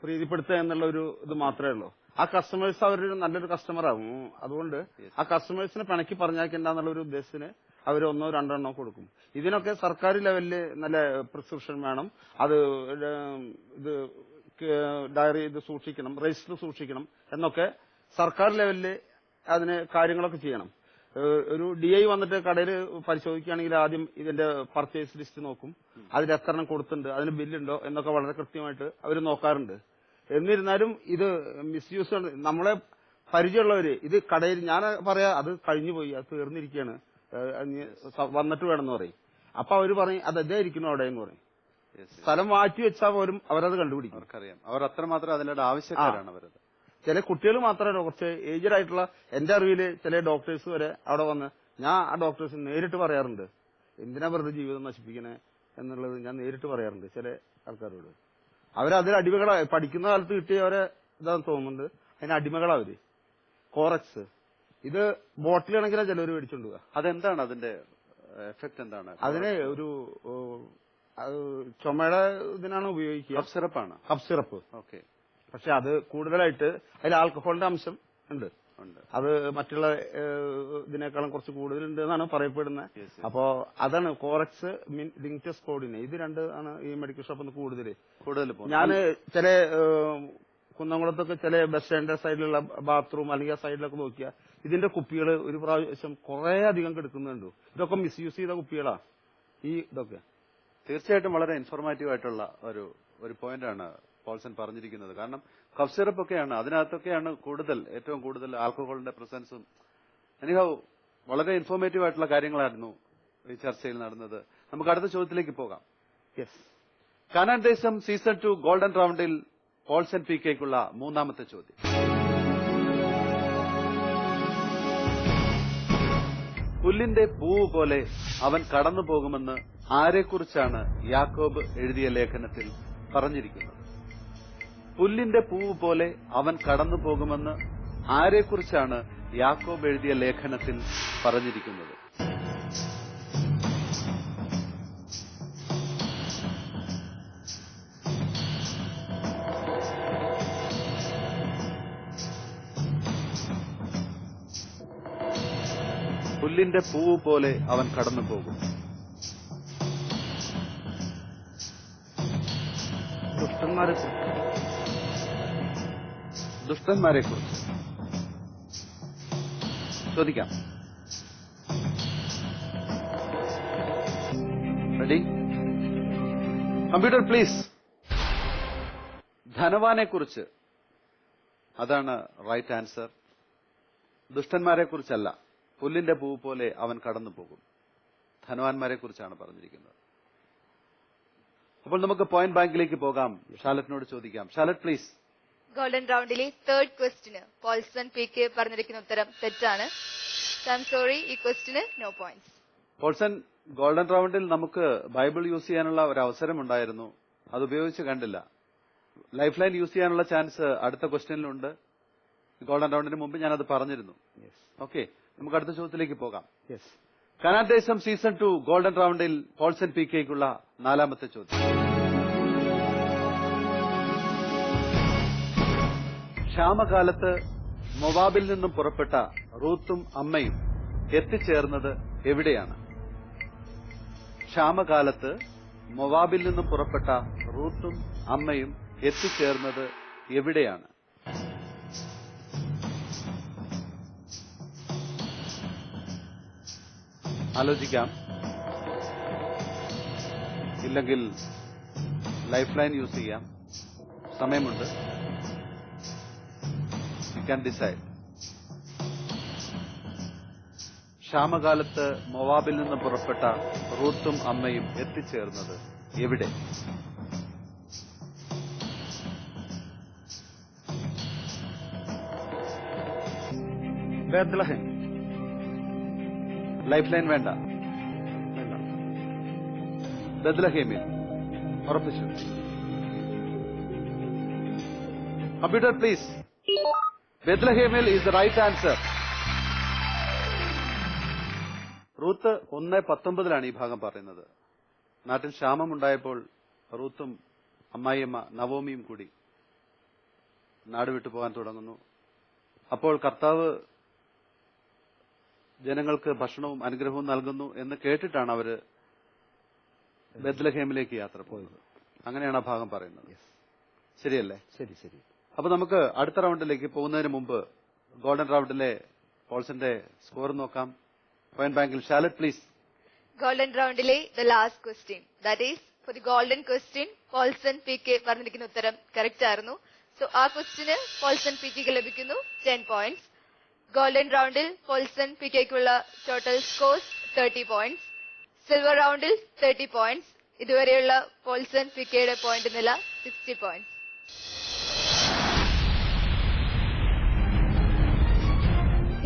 പ്രീതിപ്പെടുത്തുക എന്നുള്ള ഒരു ഇത് മാത്രമേ ഉള്ളൂ. ആ കസ്റ്റമേഴ്സ് അവരൊരു നല്ലൊരു കസ്റ്റമർ ആകും. അതുകൊണ്ട് ആ കസ്റ്റമേഴ്സിനെ പിണക്കി പറഞ്ഞേക്കണ്ടെന്നുള്ള ഒരു ഉദ്ദേശത്തിന് അവർ 1 or 2 കൊടുക്കും. ഇതിനൊക്കെ സർക്കാർ ലെവലില് നല്ല പ്രിസ്ക്രിപ്ഷൻ വേണം. അത് ഇത് ഡയറി ഇത് സൂക്ഷിക്കണം, രജിസ്റ്റർ സൂക്ഷിക്കണം എന്നൊക്കെ സർക്കാർ ലെവലില് അതിന് കാര്യങ്ങളൊക്കെ ചെയ്യണം. ഒരു DI വന്നിട്ട് കടയിൽ പരിശോധിക്കുകയാണെങ്കിൽ ആദ്യം ഇതിന്റെ പർച്ചേസ് ലിസ്റ്റ് നോക്കും, അതിൽ എത്ര എണ്ണം കൊടുത്തിട്ടുണ്ട്, അതിന് ബില്ലുണ്ടോ എന്നൊക്കെ വളരെ കൃത്യമായിട്ട് അവർ നോക്കാറുണ്ട്. എന്നിരുന്നാലും ഇത് മിസ്യൂസ് നമ്മളെ പരിചയമുള്ളവര് ഇത് കടയിൽ ഞാൻ പറയാ അത് കഴിഞ്ഞു പോയി, അത് തീർന്നിരിക്കുകയാണ്, വന്നിട്ട് വേണമെന്ന് പറയും. അപ്പൊ അവര് പറയും അത് അതേ ഇരിക്കുന്നു അവിടെ എന്ന് പറയും. സ്ഥലം മാറ്റി വെച്ചാൽ പോലും അവരത് കണ്ടുപിടിക്കും. അവർക്കറിയാം, അവർ അത്രമാത്രം അതിന്റെ ആവശ്യക്കാരാണ് അവരത്. ചില കുട്ടികൾ മാത്രമല്ല, കുറച്ച് ഏജ്ഡ് ആയിട്ടുള്ള എന്റെ അറിവില് ചില ഡോക്ടേഴ്സ് വരെ അവിടെ വന്ന് ഞാൻ ആ ഡോക്ടേഴ്സ് നേരിട്ട് പറയാറുണ്ട്, എന്തിനാ വെറുതെ ജീവിതം നശിപ്പിക്കണേ എന്നുള്ളത് ഞാൻ നേരിട്ട് പറയാറുണ്ട് ചില ആൾക്കാരോട്. അവരതിൽ അടിമകളായി പഠിക്കുന്ന കാലത്ത് കിട്ടിയവരെ ഇതാന്ന് തോന്നുന്നുണ്ട്, അതിന് അടിമകളാവര്. കോറക്സ് ഇത് ബോട്ടിലാണെങ്കിലും ചിലവർ മേടിച്ചോണ്ട് പോവുക. അതെന്താണ് അതിന്റെ എഫക്ട്? എന്താണ് അതിന് ഒരു ചുമയുടെ ഇതിനാണ് ഉപയോഗിക്കുക. കഫ് സിറപ്പാണ്. Cough syrup. ഓക്കെ. പക്ഷെ അത് കൂടുതലായിട്ട് അതിൽ ആൽക്കഹോളിന്റെ അംശം ഉണ്ട്. അത് മറ്റുള്ള ഇതിനേക്കാളും കുറച്ച് കൂടുതലുണ്ട് എന്നാണ് പറയപ്പെടുന്നത്. അപ്പോ അതാണ് കോറക്സ് ലിങ്ക്ടസ് കോഡിന്, ഇത് രണ്ട് ആണ് ഈ മെഡിക്കൽ ഷോപ്പിൽ കൂടുതൽ. ഞാൻ ചില കുന്നംകുളത്തൊക്കെ ചില ബസ് സ്റ്റാൻഡ് സൈഡിലുള്ള ബാത്റൂം അല്ലെങ്കിൽ ആ സൈഡിലൊക്കെ നോക്കിയാൽ ഇതിന്റെ കുപ്പികൾ ഒരു പ്രാവശ്യം കുറെ അധികം കിടക്കുന്നുണ്ട്. ഇതൊക്കെ മിസ്യൂസ് ചെയ്ത കുപ്പികളാ ഈ ഇതൊക്കെ. തീർച്ചയായിട്ടും വളരെ ഇൻഫോർമേറ്റീവ് ആയിട്ടുള്ള ഒരു പോയിന്റാണ് പോൾസൺ പറഞ്ഞിരിക്കുന്നത്. കാരണം കഫ് സിറപ്പ് ഒക്കെയാണ്, അതിനകത്തൊക്കെയാണ് ഏറ്റവും കൂടുതൽ ആൽക്കഹോളിന്റെ പ്രസൻസും. എനിക്കാവും വളരെ ഇൻഫോർമേറ്റീവ് ആയിട്ടുള്ള കാര്യങ്ങളായിരുന്നു ഈ ചർച്ചയിൽ നടന്നത്. നമുക്ക് അടുത്ത ചോദ്യത്തിലേക്ക് പോകാം. കാനാൻ ദേശം സീസൺ 2 ഗോൾഡൻ റൗണ്ടിൽ പോൾസൺ പി കെക്കുള്ള മൂന്നാമത്തെ ചോദ്യം. പുല്ലിന്റെ പൂവ് പോലെ അവൻ കടന്നു പോകുമെന്ന് ആരെക്കുറിച്ചാണ് യാക്കോബ് എഴുതിയ ലേഖനത്തിൽ പറഞ്ഞിരിക്കുന്നത്? പുല്ലിന്റെ പൂവ് പോലെ അവൻ കടന്നു പോകുമെന്ന് ആരെക്കുറിച്ചാണ് യാക്കോബ് എഴുതിയ ലേഖനത്തിൽ പറഞ്ഞിരിക്കുന്നത്? പുല്ലിന്റെ പൂവ് പോലെ അവൻ കടന്നു പോകും. ദുഷ്ടന്മാരെ കുറിച്ച് ചോദിക്കാം. റെഡി? Computer please. ധനവാനെ കുറിച്ച്, അതാണ് റൈറ്റ് ആൻസർ. ദുഷ്ടന്മാരെ കുറിച്ചല്ല. പുല്ലിന്റെ പൂവ് പോലെ അവൻ കടന്നു പോകും. ധനവാന്മാരെ കുറിച്ചാണ് പറഞ്ഞിരിക്കുന്നത്. അപ്പോൾ നമുക്ക് പോയിന്റ് ബാങ്കിലേക്ക് പോകാം. ഷാലറ്റിനോട് ചോദിക്കാം. ഷാലറ്റ് പ്ലീസ്. ഗോൾഡൻ റൗണ്ടിലെ തേർഡ് ക്വസ്റ്റിന് പോൾസൺ പി കെ പറഞ്ഞിരിക്കുന്ന ഉത്തരം തെറ്റാണ്. ഐ ആം സോറി, ഈ ക്വസ്റ്റിന് നോ പോയിന്റ്സ്. പോൾസൺ, ഗോൾഡൻ റൗണ്ടിൽ നമുക്ക് ബൈബിൾ യൂസ് ചെയ്യാനുള്ള ഒരു അവസരം ഉണ്ടായിരുന്നു, അത് ഉപയോഗിച്ച് കണ്ടില്ല. ലൈഫ് ലൈൻ യൂസ് ചെയ്യാനുള്ള ചാൻസ് അടുത്ത ക്വസ്റ്റ്യനിലുണ്ട്. ഗോൾഡൻ റൗണ്ടിന് മുമ്പ് ഞാനത് പറഞ്ഞിരുന്നു. ഓക്കെ, നമുക്ക് അടുത്ത ചോദ്യത്തിലേക്ക് പോകാം. കാനാൻ ദേശം സീസൺ 2 ഗോൾഡൻ റൗണ്ടിൽ പോൾസൺ പി കെക്കുള്ള നാലാമത്തെ ചോദ്യം. ക്ഷാമകാലത്ത് മൊവാബിൽ നിന്നും പുറപ്പെട്ട റൂത്തും അമ്മയും എത്തിച്ചേർന്നത് എവിടെയാണ്? ക്ഷാമകാലത്ത് മൊവാബിൽ നിന്നും പുറപ്പെട്ട റൂത്തും അമ്മയും എത്തിച്ചേർന്നത് എവിടെയാണ്? ആലോചിക്കാം. ഇല്ലെങ്കിൽ ലൈഫ് ലൈൻ യൂസ് ചെയ്യാം, സമയമുണ്ട്. You can decide. ക്ഷാമകാലത്ത് മൊവാബിൽ നിന്ന് പുറപ്പെട്ട റൂത്തും അമ്മയും എത്തിച്ചേർന്നത് എവിടെ? ബേത്ലഹേം. ലൈഫ് ലൈൻ വേണ്ട. ബേത്ലഹേമിൽ ഉറപ്പിച്ചു. Computer please. ബേത്ലഹേമിൽ is the right answer. Ruth 1:19 ഈ ഭാഗം പറയുന്നത്. നാട്ടിൽ ക്ഷാമമുണ്ടായപ്പോൾ റൂത്തും അമ്മായിയമ്മ നവോമിയും കൂടി നാട് വിട്ടു പോകാൻ തുടങ്ങുന്നു. അപ്പോൾ കർത്താവ് ജനങ്ങൾക്ക് ഭക്ഷണവും അനുഗ്രഹവും നൽകുന്നു എന്ന് കേട്ടിട്ടാണ് അവര് ബേത്ലഹേമിലേക്ക് യാത്ര പോയത്. അങ്ങനെയാണ് ആ ഭാഗം പറയുന്നത്. ശരിയല്ലേ? ശരി ശരി. അപ്പൊ നമുക്ക് അടുത്ത റൗണ്ടിലേക്ക് പോകുന്നതിന് മുമ്പ് ഗോൾഡൻ റൗണ്ടിലെ പോൾസന്റെ സ്കോർ നോക്കാം. പോയിന്റ് ബാങ്കിൽ ഷാലറ്റ് പ്ലീസ്. ഗോൾഡൻ റൗണ്ടിലെ the last question, that is for the golden question Paulson P K പറഞ്ഞിരിക്കുന്ന ഉത്തരം കറക്റ്റ് ആയിരുന്നു. സോ ആ ക്വസ്റ്റ്യന് പോൾസൺ പി കെക്ക് ലഭിക്കുന്നു 10 പോയിന്റ്സ്. ഗോൾഡൻ റൗണ്ടിൽ പോൾസൺ പി കെക്കുള്ള ടോട്ടൽ സ്കോർസ് 30 പോയിന്റ്സ്. സിൽവർ റൗണ്ടിൽ 30 പോയിന്റ്സ്. ഇതുവരെയുള്ള പോൾസൺ പി കെയുടെ പോയിന്റ് നില 60 പോയിന്റ്സ്.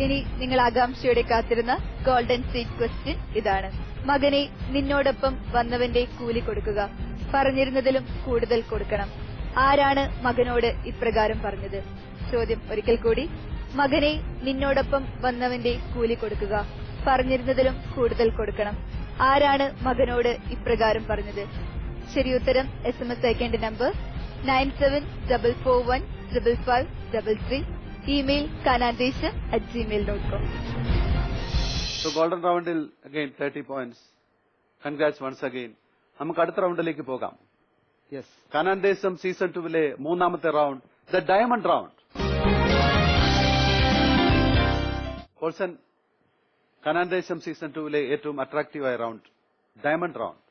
ഇനി നിങ്ങൾ ആകാംക്ഷയോടെ കാത്തിരുന്ന ഗോൾഡൻ സീഡ് ക്വസ്റ്റ്യൻ ഇതാണ്. മകനെ, നിന്നോടൊപ്പം വന്നവന്റെ കൂലി കൊടുക്കുക, പറഞ്ഞിരുന്നതിലും കൂടുതൽ കൊടുക്കണം. ആരാണ് മകനോട് ഇപ്രകാരം പറഞ്ഞത്? ചോദ്യം ഒരിക്കൽ കൂടി. മകനെ, നിന്നോടൊപ്പം വന്നവന്റെ കൂലി കൊടുക്കുക, പറഞ്ഞിരുന്നതിലും കൂടുതൽ കൊടുക്കണം. ആരാണ് മകനോട് ഇപ്രകാരം പറഞ്ഞത്? ശരിയുത്തരം SMS അയക്കേണ്ട number 9744155533. Email kanandesam@gmail.com. So golden roundil again 30 points. Congrats once again. നമുക്ക് അടുത്ത റൗണ്ടിലേക്ക് പോകാം. യെസ്. കനാൻദേശം സീസൺ 2 മൂന്നാമത്തെ round, the diamond round. Paulson, Kanandesham season 2 ഏറ്റവും അട്രാക്റ്റീവായ round diamond round.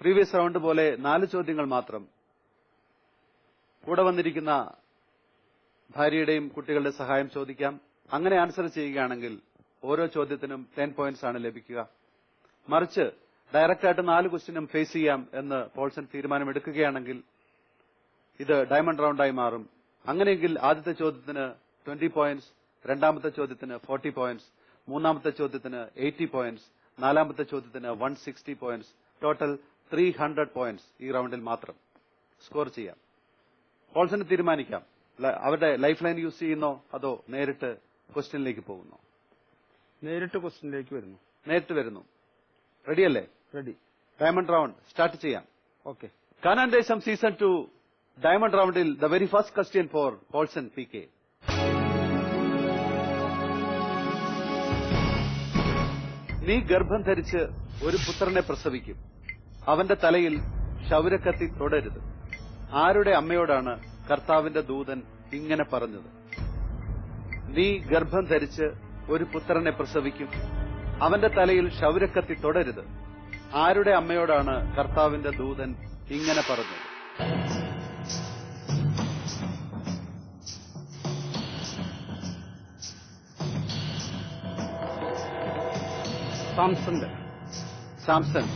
Previous round പോലെ 4 ചോദ്യങ്ങൾ മാത്രം. കൂടെ വന്നിരിക്കുന്ന ഭാര്യയുടെയും കുട്ടികളുടെ സഹായം ചോദിക്കാം. അങ്ങനെ ആൻസർ ചെയ്യുകയാണെങ്കിൽ ഓരോ ചോദ്യത്തിനും 10 പോയിന്റ്സ് ആണ് ലഭിക്കുക. മറിച്ച് ഡയറക്റ്റായിട്ട് 4 ക്വസ്റ്റ്യനും ഫേസ് ചെയ്യാം എന്ന് പോൾസൺ തീരുമാനമെടുക്കുകയാണെങ്കിൽ ഇത് ഡയമണ്ട് റൗണ്ടായി മാറും. അങ്ങനെയെങ്കിൽ ആദ്യത്തെ ചോദ്യത്തിന് 20 പോയിന്റ്സ്, രണ്ടാമത്തെ ചോദ്യത്തിന് 40 പോയിന്റ്സ്, മൂന്നാമത്തെ ചോദ്യത്തിന് 80 പോയിന്റ്സ്, നാലാമത്തെ ചോദ്യത്തിന് 160 പോയിന്റ്സ്, ടോട്ടൽ 300 പോയിന്റ്സ് ഈ റൗണ്ടിൽ മാത്രം സ്കോർ ചെയ്യാം. പോൾസന് തീരുമാനിക്കാം അവരുടെ ലൈഫ് ലൈൻ യൂസ് ചെയ്യുന്നോ അതോ നേരിട്ട് ക്വസ്റ്റ്യനിലേക്ക് പോകുന്നോ? നേരിട്ട് ക്വസ്റ്റ്യനിലേക്ക് വരുന്നു. നേരിട്ട് വരുന്നു. റെഡിയല്ലേ? റെഡി. ഡയമണ്ട് റൗണ്ട് സ്റ്റാർട്ട് ചെയ്യാം. ഓക്കെ. കനാൻദേശം സീസൺ 2 ഡയമണ്ട് റൗണ്ടിൽ the very first question for Paulson PK. നീ ഗർഭം ധരിച്ച് ഒരു പുത്രനെ പ്രസവിക്കും, അവന്റെ തലയിൽ ക്ഷൗരക്കത്തി തൊടരുത്. ആരുടെ അമ്മയോടാണ് കർത്താവിന്റെ ദൂതൻ ഇങ്ങനെ പറഞ്ഞത്? നീ ഗർഭം ധരിച്ച് ഒരു പുത്രനെ പ്രസവിക്കും, അവന്റെ തലയിൽ ക്ഷൗരക്കത്തി തൊടരുത്. ആരുടെ അമ്മയോടാണ് കർത്താവിന്റെ ദൂതൻ ഇങ്ങനെ പറഞ്ഞത്? സാംസൺ.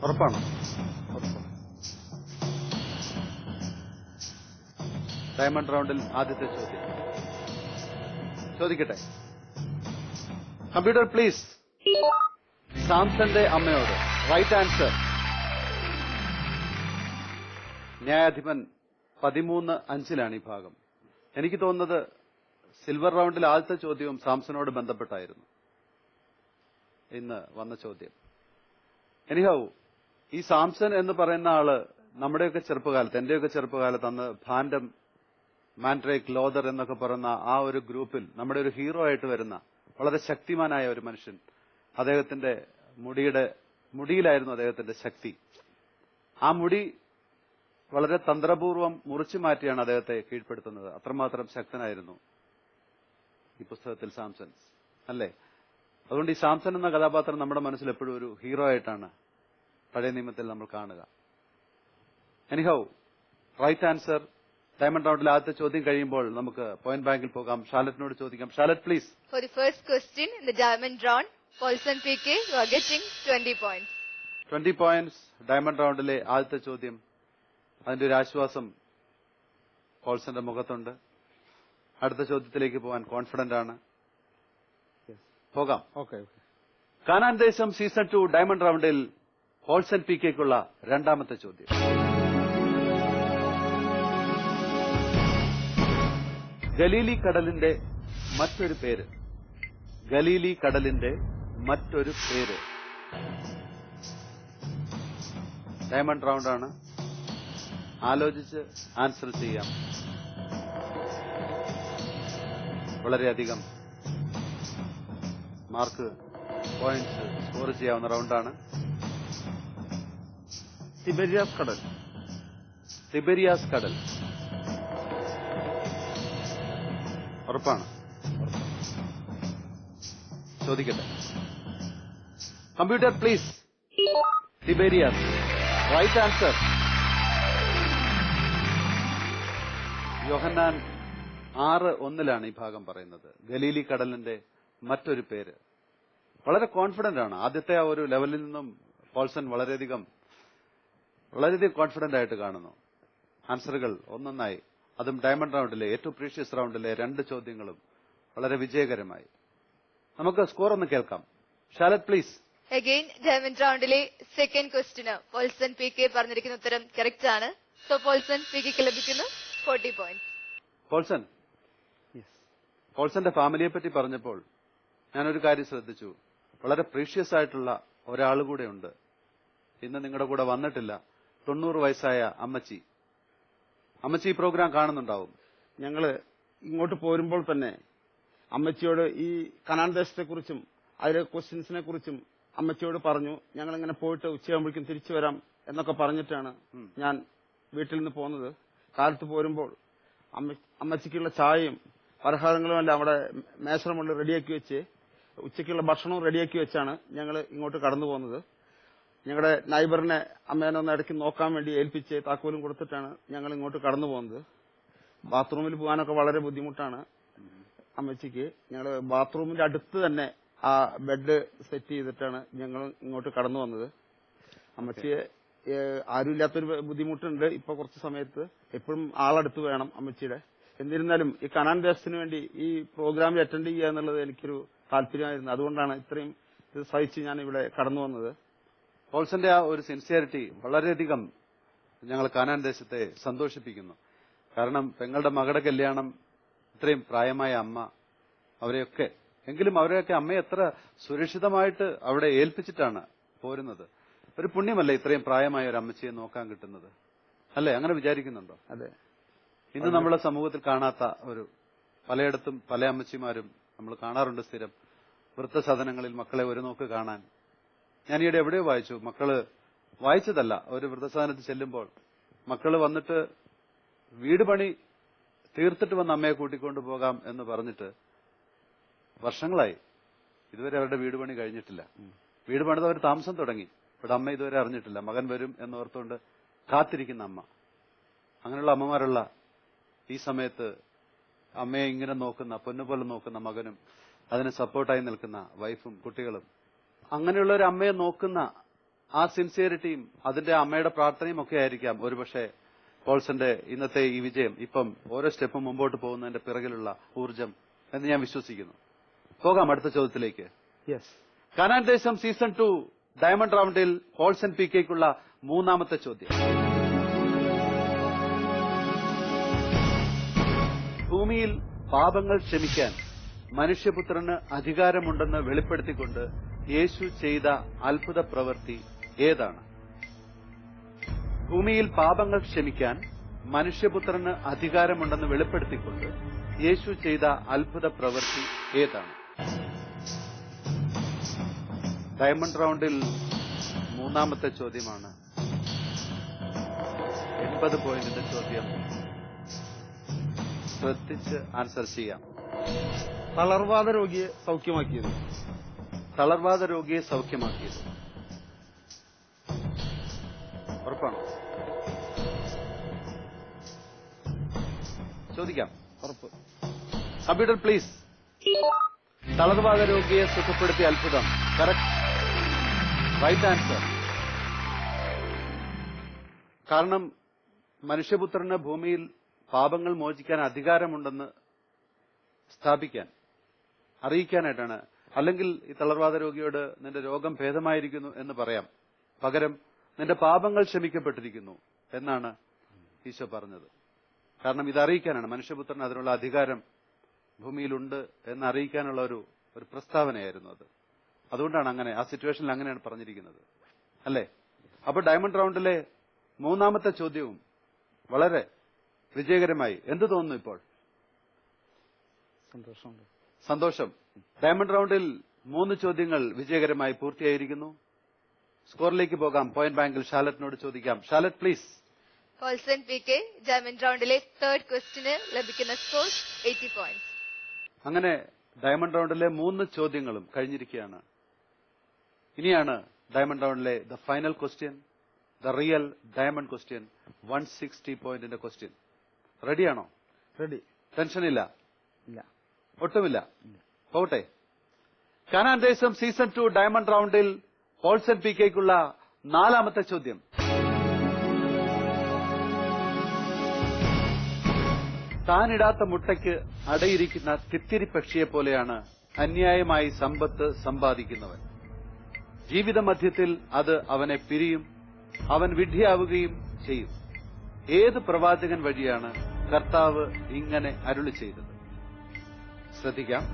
ഉറപ്പാണ്? ഡയമണ്ട് റൗണ്ടിൽ ആദ്യത്തെ ചോദ്യം ചോദിക്കട്ടെ. Computer please. സാംസന്റെ അമ്മയോട്. Right answer. ന്യായാധിപൻ 13:5 ഈ ഭാഗം. എനിക്ക് തോന്നുന്നത് സിൽവർ റൗണ്ടിൽ ആദ്യത്തെ ചോദ്യവും സാംസനോട് ബന്ധപ്പെട്ടായിരുന്നു ഇന്ന് വന്ന ചോദ്യം. എനിഹൗ, ഈ സാംസൺ എന്ന് പറയുന്ന ആള് നമ്മുടെയൊക്കെ ചെറുപ്പകാലത്ത്, എന്റെയൊക്കെ ചെറുപ്പകാലത്ത് അന്ന് ഭാൻഡം, മാൻഡ്രേക്ക്, ലോദർ എന്നൊക്കെ പറയുന്ന ആ ഒരു ഗ്രൂപ്പിൽ നമ്മുടെ ഒരു ഹീറോ ആയിട്ട് വരുന്ന വളരെ ശക്തിമാനായ ഒരു മനുഷ്യൻ. അദ്ദേഹത്തിന്റെ മുടിയിലായിരുന്നു അദ്ദേഹത്തിന്റെ ശക്തി. ആ മുടി വളരെ തന്ത്രപൂർവ്വം മുറിച്ചു മാറ്റിയാണ് അദ്ദേഹത്തെ കീഴ്പ്പെടുത്തുന്നത്. അത്രമാത്രം ശക്തനായിരുന്നു ഈ പുസ്തകത്തിൽ സാംസൺ, അല്ലേ? അതുകൊണ്ട് ഈ സാംസൺ എന്ന കഥാപാത്രം നമ്മുടെ മനസ്സിൽ എപ്പോഴും ഒരു ഹീറോ ആയിട്ടാണ് പഴയ നിയമത്തിൽ നമ്മൾ കാണുക. Anyhow, right answer. ഡയമണ്ട് റൗണ്ടിൽ ആദ്യത്തെ ചോദ്യം കഴിയുമ്പോൾ നമുക്ക് പോയിന്റ് ബാങ്കിൽ പോകാം. ഷാലറ്റിനോട് ചോദിക്കാം. Shalet please. For the first question in the diamond round, Paulson PK, you are getting 20 points. 20 points. Diamond റൗണ്ടിലെ ആദ്യത്തെ ചോദ്യം. അതിന്റെ ഒരു ആശ്വാസം പോൾസന്റെ മുഖത്തുണ്ട്. അടുത്ത ചോദ്യത്തിലേക്ക് പോകാൻ കോൺഫിഡന്റ് ആണ്. പോകാം. ഓക്കെ. കാനാൻദേശം സീസൺ 2 ഡയമണ്ട് റൗണ്ടിൽ പോൾസൺ PKക്കുള്ള രണ്ടാമത്തെ ചോദ്യം. ഗലീലി കടലിന്റെ മറ്റൊരു പേര്. ഗലീലി കടലിന്റെ മറ്റൊരു പേര്. ഡയമണ്ട് റൗണ്ടാണ്. ആലോചിച്ച് ആൻസർ ചെയ്യാം. വളരെയധികം മാർക്ക് പോയിന്റ്സ് സ്കോർ ചെയ്യാവുന്ന റൗണ്ടാണ്. തിബേരിയാസ് കടൽ. തിബേരിയാസ് കടൽ. ഉറപ്പാണ്? ചോദിക്കട്ടെ. Computer please. Tiberias. Right answer. യോഹന്നാൻ 6:1 ഈ ഭാഗം പറയുന്നത്. ഗലീലി കടലിന്റെ മറ്റൊരു പേര്. വളരെ കോൺഫിഡന്റ് ആണ്. ആദ്യത്തെ ആ ഒരു ലെവലിൽ നിന്നും പോൾസൺ വളരെയധികം കോൺഫിഡന്റ് ആയിട്ട് കാണുന്നു. ആൻസറുകൾ ഒന്നൊന്നായി അതും ഡയമണ്ട് റൗണ്ടിലെ ഏറ്റവും പ്രീഷ്യസ് റൗണ്ടിലെ 2 ചോദ്യങ്ങളും വളരെ വിജയകരമായി. നമുക്ക് സ്കോർ ഒന്ന് കേൾക്കാം. ഷാലറ്റ് പ്ലീസ്. അഗെയിൻ ഡയമണ്ട് റൗണ്ടിലെ സെക്കൻഡ് ക്വസ്റ്റിന് പോൾസൺ പി കെ പറഞ്ഞിരിക്കുന്ന ഉത്തരം കറക്റ്റ് ആണ്. സോ പോൾസൺ പി കെക്ക് ലഭിക്കുന്നു 40 പോയിന്റ്സ്. പോൾസന്റെ ഫാമിലിയെ പറ്റി പറഞ്ഞപ്പോൾ ഞാനൊരു കാര്യം ശ്രദ്ധിച്ചു. വളരെ പ്രീഷ്യസ് ആയിട്ടുള്ള ഒരാൾ കൂടെ ഉണ്ട്. ഇന്ന് നിങ്ങളുടെ കൂടെ വന്നിട്ടില്ല. 90 വയസ്സായ അമ്മച്ചി. അമ്മച്ചി ഈ പ്രോഗ്രാം കാണുന്നുണ്ടാവും. ഞങ്ങള് ഇങ്ങോട്ട് പോരുമ്പോൾ തന്നെ അമ്മച്ചിയോട് ഈ കനാൻ ദേശത്തെക്കുറിച്ചും അതിലെ ക്വസ്റ്റ്യൻസിനെ കുറിച്ചും അമ്മച്ചിയോട് പറഞ്ഞു. ഞങ്ങളിങ്ങനെ പോയിട്ട് ഉച്ചയാകുമ്പോഴേക്കും തിരിച്ചു വരാം എന്നൊക്കെ പറഞ്ഞിട്ടാണ് ഞാൻ വീട്ടിൽ നിന്ന് പോകുന്നത്. കാലത്ത് പോരുമ്പോൾ അമ്മച്ചിക്കുള്ള ചായയും പലഹാരങ്ങളും എല്ലാം അവിടെ മേശയുടെ മുകളിൽ റെഡിയാക്കി വെച്ച് ഉച്ചയ്ക്കുള്ള ഭക്ഷണവും റെഡിയാക്കി വെച്ചാണ് ഞങ്ങൾ ഇങ്ങോട്ട് കടന്നു പോകുന്നത്. ഞങ്ങളുടെ നൈബറിനെ അമ്മേനെ ഒന്ന് ഇടയ്ക്ക് നോക്കാൻ വേണ്ടി ഏൽപ്പിച്ച് താക്കോലും കൊടുത്തിട്ടാണ് ഞങ്ങൾ ഇങ്ങോട്ട് കടന്നു പോകുന്നത്. ബാത്റൂമിൽ പോകാനൊക്കെ വളരെ ബുദ്ധിമുട്ടാണ് അമ്മച്ചിക്ക്. ഞങ്ങൾ ബാത്റൂമിന്റെ അടുത്ത് തന്നെ ആ ബെഡ് സെറ്റ് ചെയ്തിട്ടാണ് ഞങ്ങൾ ഇങ്ങോട്ട് കടന്നു വന്നത്. അമ്മച്ചിയെ ആരുമില്ലാത്തൊരു ബുദ്ധിമുട്ടുണ്ട് ഇപ്പൊ കുറച്ച് സമയത്ത്. എപ്പോഴും ആളടുത്ത് വേണം അമ്മച്ചിയുടെ. എന്നിരുന്നാലും ഈ കനാൻ ദേശത്തിന് വേണ്ടി ഈ പ്രോഗ്രാമിൽ അറ്റൻഡ് ചെയ്യുക എന്നുള്ളത് എനിക്കൊരു താല്പര്യമായിരുന്നു. അതുകൊണ്ടാണ് ഇത്രയും ഇത് സഹിച്ച് ഞാൻ ഇവിടെ കടന്നു വന്നത്. പോൾസന്റെ ആ ഒരു സിൻസിയറിറ്റി വളരെയധികം ഞങ്ങൾ കാനാൻ ദേശത്തെ സന്തോഷിപ്പിക്കുന്നു. കാരണം പെങ്ങളുടെ മകളുടെ കല്യാണം, ഇത്രയും പ്രായമായ അമ്മ, അവരെയൊക്കെ എങ്കിലും അവരെയൊക്കെ അമ്മയെ എത്ര സുരക്ഷിതമായിട്ട് അവിടെ ഏൽപ്പിച്ചിട്ടാണ് പോരുന്നത്. ഒരു പുണ്യമല്ലേ ഇത്രയും പ്രായമായ ഒരു അമ്മച്ചിയെ നോക്കാൻ കിട്ടുന്നത്, അല്ലേ? അങ്ങനെ വിചാരിക്കുന്നുണ്ടോ? അതെ. ഇന്ന് നമ്മുടെ സമൂഹത്തിൽ കാണാത്ത ഒരു പലയിടത്തും പല അമ്മച്ചിമാരും നമ്മൾ കാണാറുണ്ട് സ്ഥിരം വൃദ്ധസദനങ്ങളിൽ മക്കളെ ഒരു നോക്ക് കാണാൻ. ഞാൻ ഈയിടെ എവിടെയോ വായിച്ചു, മക്കള് വായിച്ചതല്ല, ഒരു വൃദ്ധസദനത്തിൽ ചെല്ലുമ്പോൾ മക്കള് വന്നിട്ട് വീട് പണി തീർത്തിട്ട് വന്ന് അമ്മയെ കൂട്ടിക്കൊണ്ടു പോകാം എന്ന് പറഞ്ഞിട്ട് വർഷങ്ങളായി ഇതുവരെ അവരുടെ വീട് പണി കഴിഞ്ഞിട്ടില്ല. വീട് പണിത് അവർ താമസം തുടങ്ങി. ഇവിടെ അമ്മ ഇതുവരെ അറിഞ്ഞിട്ടില്ല. മകൻ വരും എന്നോർത്തുകൊണ്ട് കാത്തിരിക്കുന്ന അമ്മ. അങ്ങനെയുള്ള അമ്മമാരുള്ള ഈ സമയത്ത് അമ്മയെ ഇങ്ങനെ നോക്കുന്ന, പൊന്നുപോലെ നോക്കുന്ന മകനും അതിന് സപ്പോർട്ടായി നിൽക്കുന്ന വൈഫും കുട്ടികളും, അങ്ങനെയുള്ള ഒരു അമ്മയെ നോക്കുന്ന ആ സിൻസിയറിറ്റിയും അതിന്റെ അമ്മയുടെ പ്രാർത്ഥനയും ഒക്കെ ആയിരിക്കാം ഒരുപക്ഷെ പോൾസന്റെ ഇന്നത്തെ ഈ വിജയം, ഇപ്പം ഓരോ സ്റ്റെപ്പും മുമ്പോട്ട് പോകുന്നതിന്റെ പിറകിലുള്ള ഊർജം എന്ന് ഞാൻ വിശ്വസിക്കുന്നു. പോകാം അടുത്ത ചോദ്യത്തിലേക്ക്. കാനാൻ ദേശം സീസൺ 2 ഡയമണ്ട് റൗണ്ടിൽ പോൾസൺ പി കെക്കുള്ള 3ാമത്തെ ചോദ്യം. ഭൂമിയിൽ പാപങ്ങൾ ക്ഷമിക്കാൻ മനുഷ്യപുത്രന് അധികാരമുണ്ടെന്ന് വെളിപ്പെടുത്തിക്കൊണ്ട് യേശു ചെയ്ത അത്ഭുത പ്രവൃത്തി ഏതാണ്? ഭൂമിയിൽ പാപങ്ങൾ ക്ഷമിക്കാൻ മനുഷ്യപുത്രന് അധികാരമുണ്ടെന്ന് വെളിപ്പെടുത്തിക്കൊണ്ട് യേശു ചെയ്ത അത്ഭുത പ്രവൃത്തി ഏതാണ്? ഡയമണ്ട് റൗണ്ടിൽ 3ാമത്തെ ചോദ്യമാണ്. 80 പോയിന്റിന്റെ ചോദ്യം. ശ്രദ്ധിച്ച് ആൻസർ ചെയ്യാം. തളർവാദ രോഗിയെ സൗഖ്യമാക്കിയത്. തളർവാദ രോഗിയെ സൗഖ്യമാക്കിയത് ഉറപ്പാണോ? ചോദിക്കാം. ഉറപ്പ്. Computer please. തളർവാദ രോഗിയെ സുഖപ്പെടുത്തിയ അത്ഭുതം. കറക്റ്റ്. Right answer. കാരണം മനുഷ്യപുത്രന് ഭൂമിയിൽ പാപങ്ങൾ മോചിക്കാൻ അധികാരമുണ്ടെന്ന് സ്ഥാപിക്കാൻ, അറിയിക്കാനായിട്ടാണ്. അല്ലെങ്കിൽ ഈ തളർവാദ രോഗിയോട് നിന്റെ രോഗം ഭേദമായിരിക്കുന്നു എന്ന് പറയാം. പകരം നിന്റെ പാപങ്ങൾ ക്ഷമിക്കപ്പെട്ടിരിക്കുന്നു എന്നാണ് ഈശോ പറഞ്ഞത്. കാരണം ഇത് അറിയിക്കാനാണ്. മനുഷ്യപുത്രന് അതിനുള്ള അധികാരം ഭൂമിയിലുണ്ട് എന്ന് അറിയിക്കാനുള്ള ഒരു പ്രസ്താവനയായിരുന്നു അത്. അതുകൊണ്ടാണ് അങ്ങനെ, ആ സിറ്റുവേഷനിൽ അങ്ങനെയാണ് പറഞ്ഞിരിക്കുന്നത്, അല്ലേ? അപ്പോൾ ഡയമണ്ട് റൗണ്ടിലെ 3ാമത്തെ ചോദ്യവും വളരെ വിജയകരമായി. എന്ത് തോന്നുന്നു ഇപ്പോൾ? സന്തോഷം. ഡയമണ്ട് റൗണ്ടിൽ 3 ചോദ്യങ്ങൾ വിജയകരമായി പൂർത്തിയായിരിക്കുന്നു. സ്കോറിലേക്ക് പോകാം. പോയിന്റ് ബാങ്കിൽ ഷാലറ്റിനോട് ചോദിക്കാം. Shalet please. Paulson P K diamond റൗണ്ടിലെ 3rd ക്വസ്റ്റിന് ലഭിക്കുന്ന സ്കോർ 80 പോയിന്റ്സ്. അങ്ങനെ ഡയമണ്ട് റൗണ്ടിലെ 3 ചോദ്യങ്ങളും കഴിഞ്ഞിരിക്കുകയാണ്. ഇനിയാണ് ഡയമണ്ട് റൗണ്ടിലെ the final question, the real diamond question, 160 പോയിന്റിന്റെ ക്വസ്റ്റ്യൻ. റെഡിയാണോ? റെഡി. ടെൻഷനില്ല? ഇല്ല. ഒട്ടുമില്ല. പോകട്ടെ. കാനാൻ ദേശം സീസൺ 2 ഡയമണ്ട് റൗണ്ടിൽ പോൾസൺ പി കെക്കുള്ള 4ാമത്തെ ചോദ്യം. താനിടാത്ത മുട്ടയ്ക്ക് അടയിരിക്കുന്ന തിത്തിരി പക്ഷിയെ പോലെയാണ് അന്യായമായി സമ്പത്ത് സമ്പാദിക്കുന്നവൻ. ജീവിതമധ്യത്തിൽ അത് അവനെ പിരിയും, അവൻ വിഡ്ഢിയാവുകയും ചെയ്യും. ഏത് പ്രവാചകൻ വഴിയാണ് കർത്താവ് ഇങ്ങനെ അരുളി ചെയ്തത്? ശ്രദ്ധിക്കാം.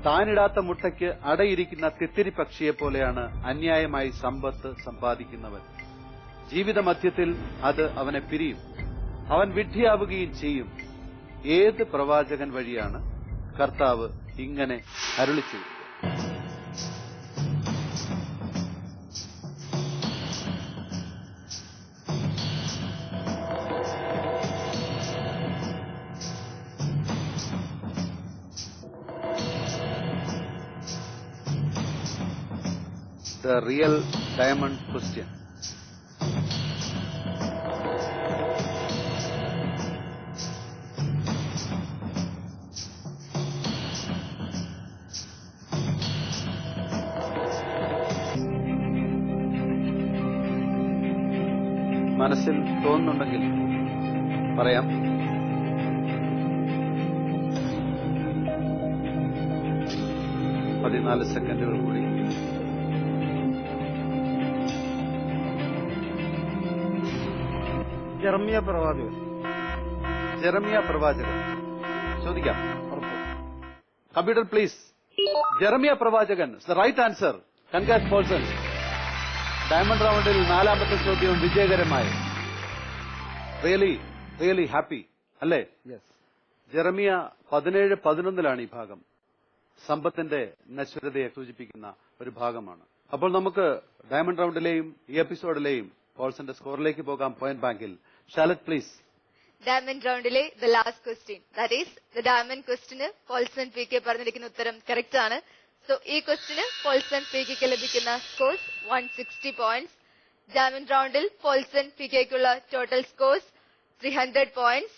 താനിടാത്ത മുട്ടയ്ക്ക് അടയിരിക്കുന്ന തിത്തിരി പക്ഷിയെ പോലെയാണ് അന്യായമായി സമ്പത്ത് സമ്പാദിക്കുന്നവൻ. ജീവിതമധ്യത്തിൽ അത് അവനെ പിരിയും, അവൻ വിഡ്ഢിയാവുകയും ചെയ്യും. ഏത് പ്രവാചകൻ വഴിയാണ് കർത്താവ് ഇങ്ങനെ അരുളി ചെയ്തത്? The real diamond question. മനസ്സിൽ തോന്നുന്നുണ്ടെങ്കിൽ പറയാം. പതിനാല് സെക്കൻഡുകൾ കൂടി. ജെറമ്യ പ്രവാചകൻ. ജെറമ്യ പ്രവാചകൻ. ചോദിക്കാം. Computer please. ജെറമ്യ പ്രവാചകൻ right answer. Congrats Paulson. Diamond റൗണ്ടിൽ 4ാമത്തെ ചോദ്യവും വിജയകരമായി. റിയലി ഹാപ്പി അല്ലേ? ജെറമ്യ 17-11 ഈ ഭാഗം. സമ്പത്തിന്റെ നശ്വരതയെ സൂചിപ്പിക്കുന്ന ഒരു ഭാഗമാണ്. അപ്പോൾ നമുക്ക് ഡയമണ്ട് റൗണ്ടിലെയും ഈ എപ്പിസോഡിലെയും പോൾസന്റെ സ്കോറിലേക്ക് പോകാം. പോയിന്റ് ബാങ്കിൽ. ഷാലറ്റ് പ്ലീസ്. ഡയമണ്ട് റൗണ്ടിലെ the last question, that is the diamond ക്വസ്റ്റിന് പോൾസൺ പി കെ പറഞ്ഞിരിക്കുന്ന ഉത്തരം കറക്റ്റ് ആണ്. സോ ഈ ക്വസ്റ്റിന് പോൾസൺ പി കെക്ക് ലഭിക്കുന്ന സ്കോർസ് 160 പോയിന്റ്സ്. ഡയമണ്ട് റൗണ്ടിൽ പോൾസൺ പി കെക്കുള്ള ടോട്ടൽ സ്കോർസ് 300 പോയിന്റ്സ്.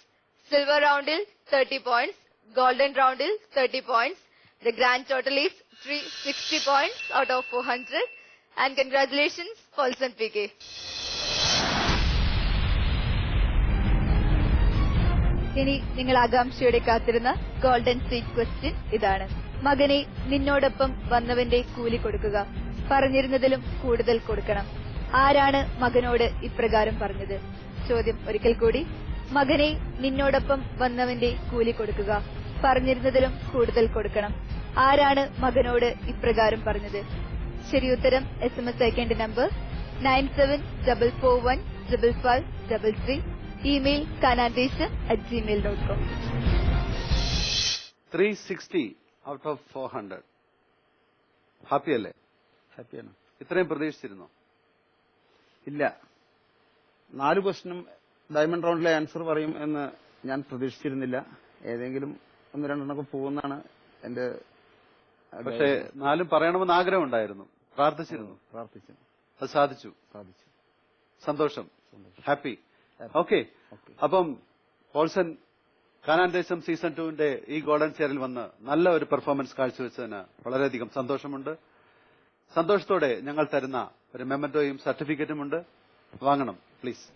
സിൽവർ റൗണ്ടിൽ 30 പോയിന്റ്സ്. ഗോൾഡൻ റൗണ്ടിൽ 30 points. The grand total is 360 points out of 400. And congratulations, Paulson PK. ഇനി നിങ്ങൾ ആകാംക്ഷയോടെ കാത്തിരുന്ന ഗോൾഡൻ സീറ്റ് ക്വസ്റ്റ്യൻ ഇതാണ്. മകനെ, നിന്നോടൊപ്പം വന്നവന്റെ കൂലി കൊടുക്കുക, പറഞ്ഞിരുന്നതിലും കൂടുതൽ കൊടുക്കണം. ആരാണ് മകനോട് ഇപ്രകാരം പറഞ്ഞത്? ചോദ്യം ഒരിക്കൽ കൂടി. മകനെ, നിന്നോടൊപ്പം വന്നവന്റെ കൂലി കൊടുക്കുക, പറഞ്ഞിരുന്നതിലും കൂടുതൽ കൊടുക്കണം. ആരാണ് മകനോട് ഇപ്രകാരം പറഞ്ഞത്? ശരിയുത്തരം SMS അയക്കേണ്ട number 9744155533. Email kanandesam@gmail.com. 360 out of 400. Happy അല്ലേ? ഹാപ്പിയാണ്. ഇത്രയും പ്രതീക്ഷിച്ചിരുന്നോ? ഇല്ല. 4 ക്വസ്റ്റിനും ഡയമണ്ട് റൗണ്ടിലെ ആൻസർ പറയും എന്ന് ഞാൻ പ്രതീക്ഷിച്ചിരുന്നില്ല. ഏതെങ്കിലും 1-2 പോകുന്നതാണ് എന്റെ. പക്ഷേ 4 പറയണമെന്ന് ആഗ്രഹം ഉണ്ടായിരുന്നു. പ്രാർത്ഥിച്ചു. അത് സാധിച്ചു. സന്തോഷം. ഹാപ്പി. ഓക്കെ. അപ്പം പോൾസൺ കാനാൻ സീസൺ 2 ഈ ഗോൾഡൻ ചെയറിൽ വന്ന് നല്ല ഒരു പെർഫോമൻസ് കാഴ്ചവെച്ചതിന് വളരെയധികം സന്തോഷമുണ്ട്. സന്തോഷത്തോടെ ഞങ്ങൾ തരുന്ന ഒരു മെമന്റോയും സർട്ടിഫിക്കറ്റും ഉണ്ട്. വാങ്ങണം പ്ലീസ്.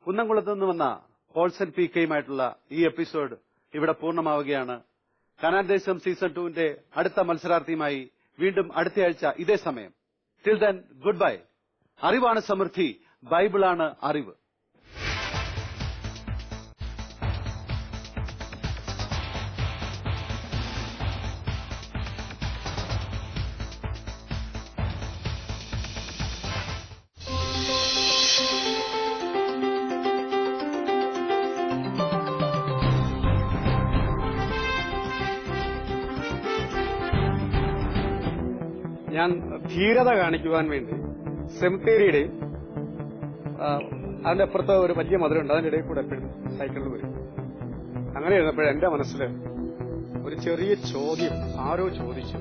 കുന്നംകുളത്ത് നിന്ന് വന്ന പോൾസൺ പി കെയുമായിട്ടുള്ള ഈ എപ്പിസോഡ് ഇവിടെ പൂർണ്ണമാവുകയാണ്. കനാൻ ദേശം സീസൺ 2 അടുത്ത മത്സരാർത്ഥിയുമായി വീണ്ടും അടുത്തയാഴ്ച ഇതേ സമയം. Till then good bye. അറിവാണ് സമൃദ്ധി, ബൈബിളാണ് അറിവ്. ഞാൻ ധീരത കാണിക്കുവാൻ വേണ്ടി സെമിത്തേരിയുടെയും അതിന്റെ അപ്പുറത്ത് ഒരു വലിയ മധുരമുണ്ട്, അതിന്റെ ഇടയിൽ കൂടെ എപ്പോഴും സൈക്കിളിൽ വരും. അങ്ങനെ ഇരുന്നപ്പോഴും എന്റെ മനസ്സിൽ ഒരു ചെറിയ ചോദ്യം ആരോ ചോദിച്ചു.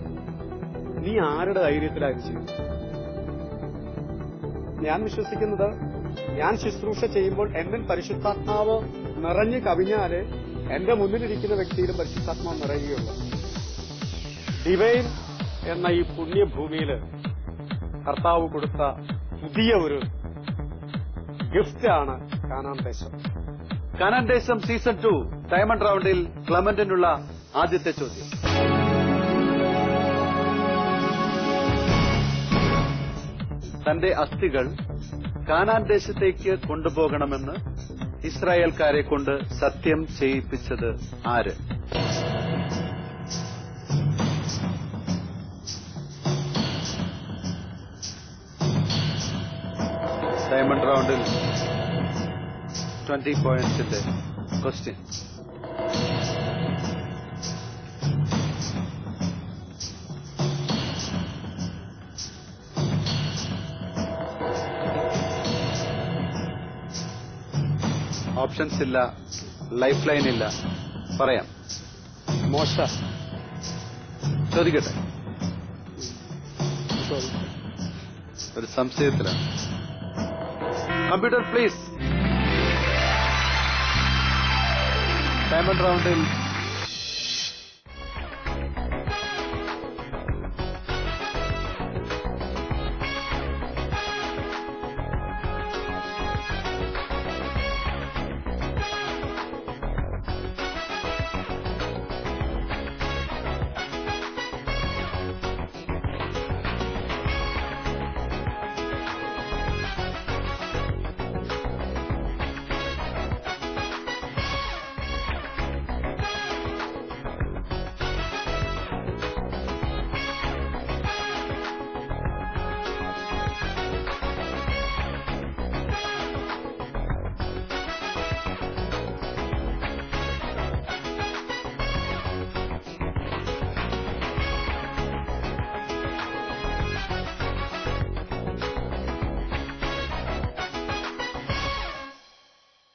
നീ ആരുടെ ധൈര്യത്തിലായത് ചെയ്തു? ഞാൻ വിശ്വസിക്കുന്നത് ഞാൻ ശുശ്രൂഷ ചെയ്യുമ്പോൾ എന്നിൽ പരിശുദ്ധാത്മാവ് നിറഞ്ഞു കവിഞ്ഞാല് എന്റെ മുന്നിലിരിക്കുന്ന വ്യക്തിയിലും പരിശുദ്ധാത്മാവ് നിറയുകയുള്ളൂ. ഡിവൈൻ എന്ന ഈ പുണ്യഭൂമിയില് കർത്താവ് കൊടുത്ത പുതിയ ഒരു ഗിഫ്റ്റാണ് കാനാൻ ദേശം. കാനാൻ ദേശം സീസൺ 2 ഡയമണ്ട് റൗണ്ടിൽ ക്ലമന്റിനുള്ള ആദ്യത്തെ ചോദ്യം. തന്റെ അസ്ഥികൾ കാനാൻ ദേശത്തേക്ക് കൊണ്ടുപോകണമെന്ന് ഇസ്രായേൽക്കാരെ കൊണ്ട് സത്യം ചെയ്യിപ്പിച്ചത് ആര്? ഡയമണ്ട് റൗണ്ടിൽ 20 പോയിന്റ്സിന്റെ ക്വസ്റ്റ്യൻ. ഓപ്ഷൻസ് ഇല്ല, ലൈഫ് ലൈൻ ഇല്ല. പറയാം. മോശ. ചോദിക്കട്ടെ. ഒരു സംശയത്തിലാണ്. Computer please. ഡയമണ്ട് റൗണ്ടിൽ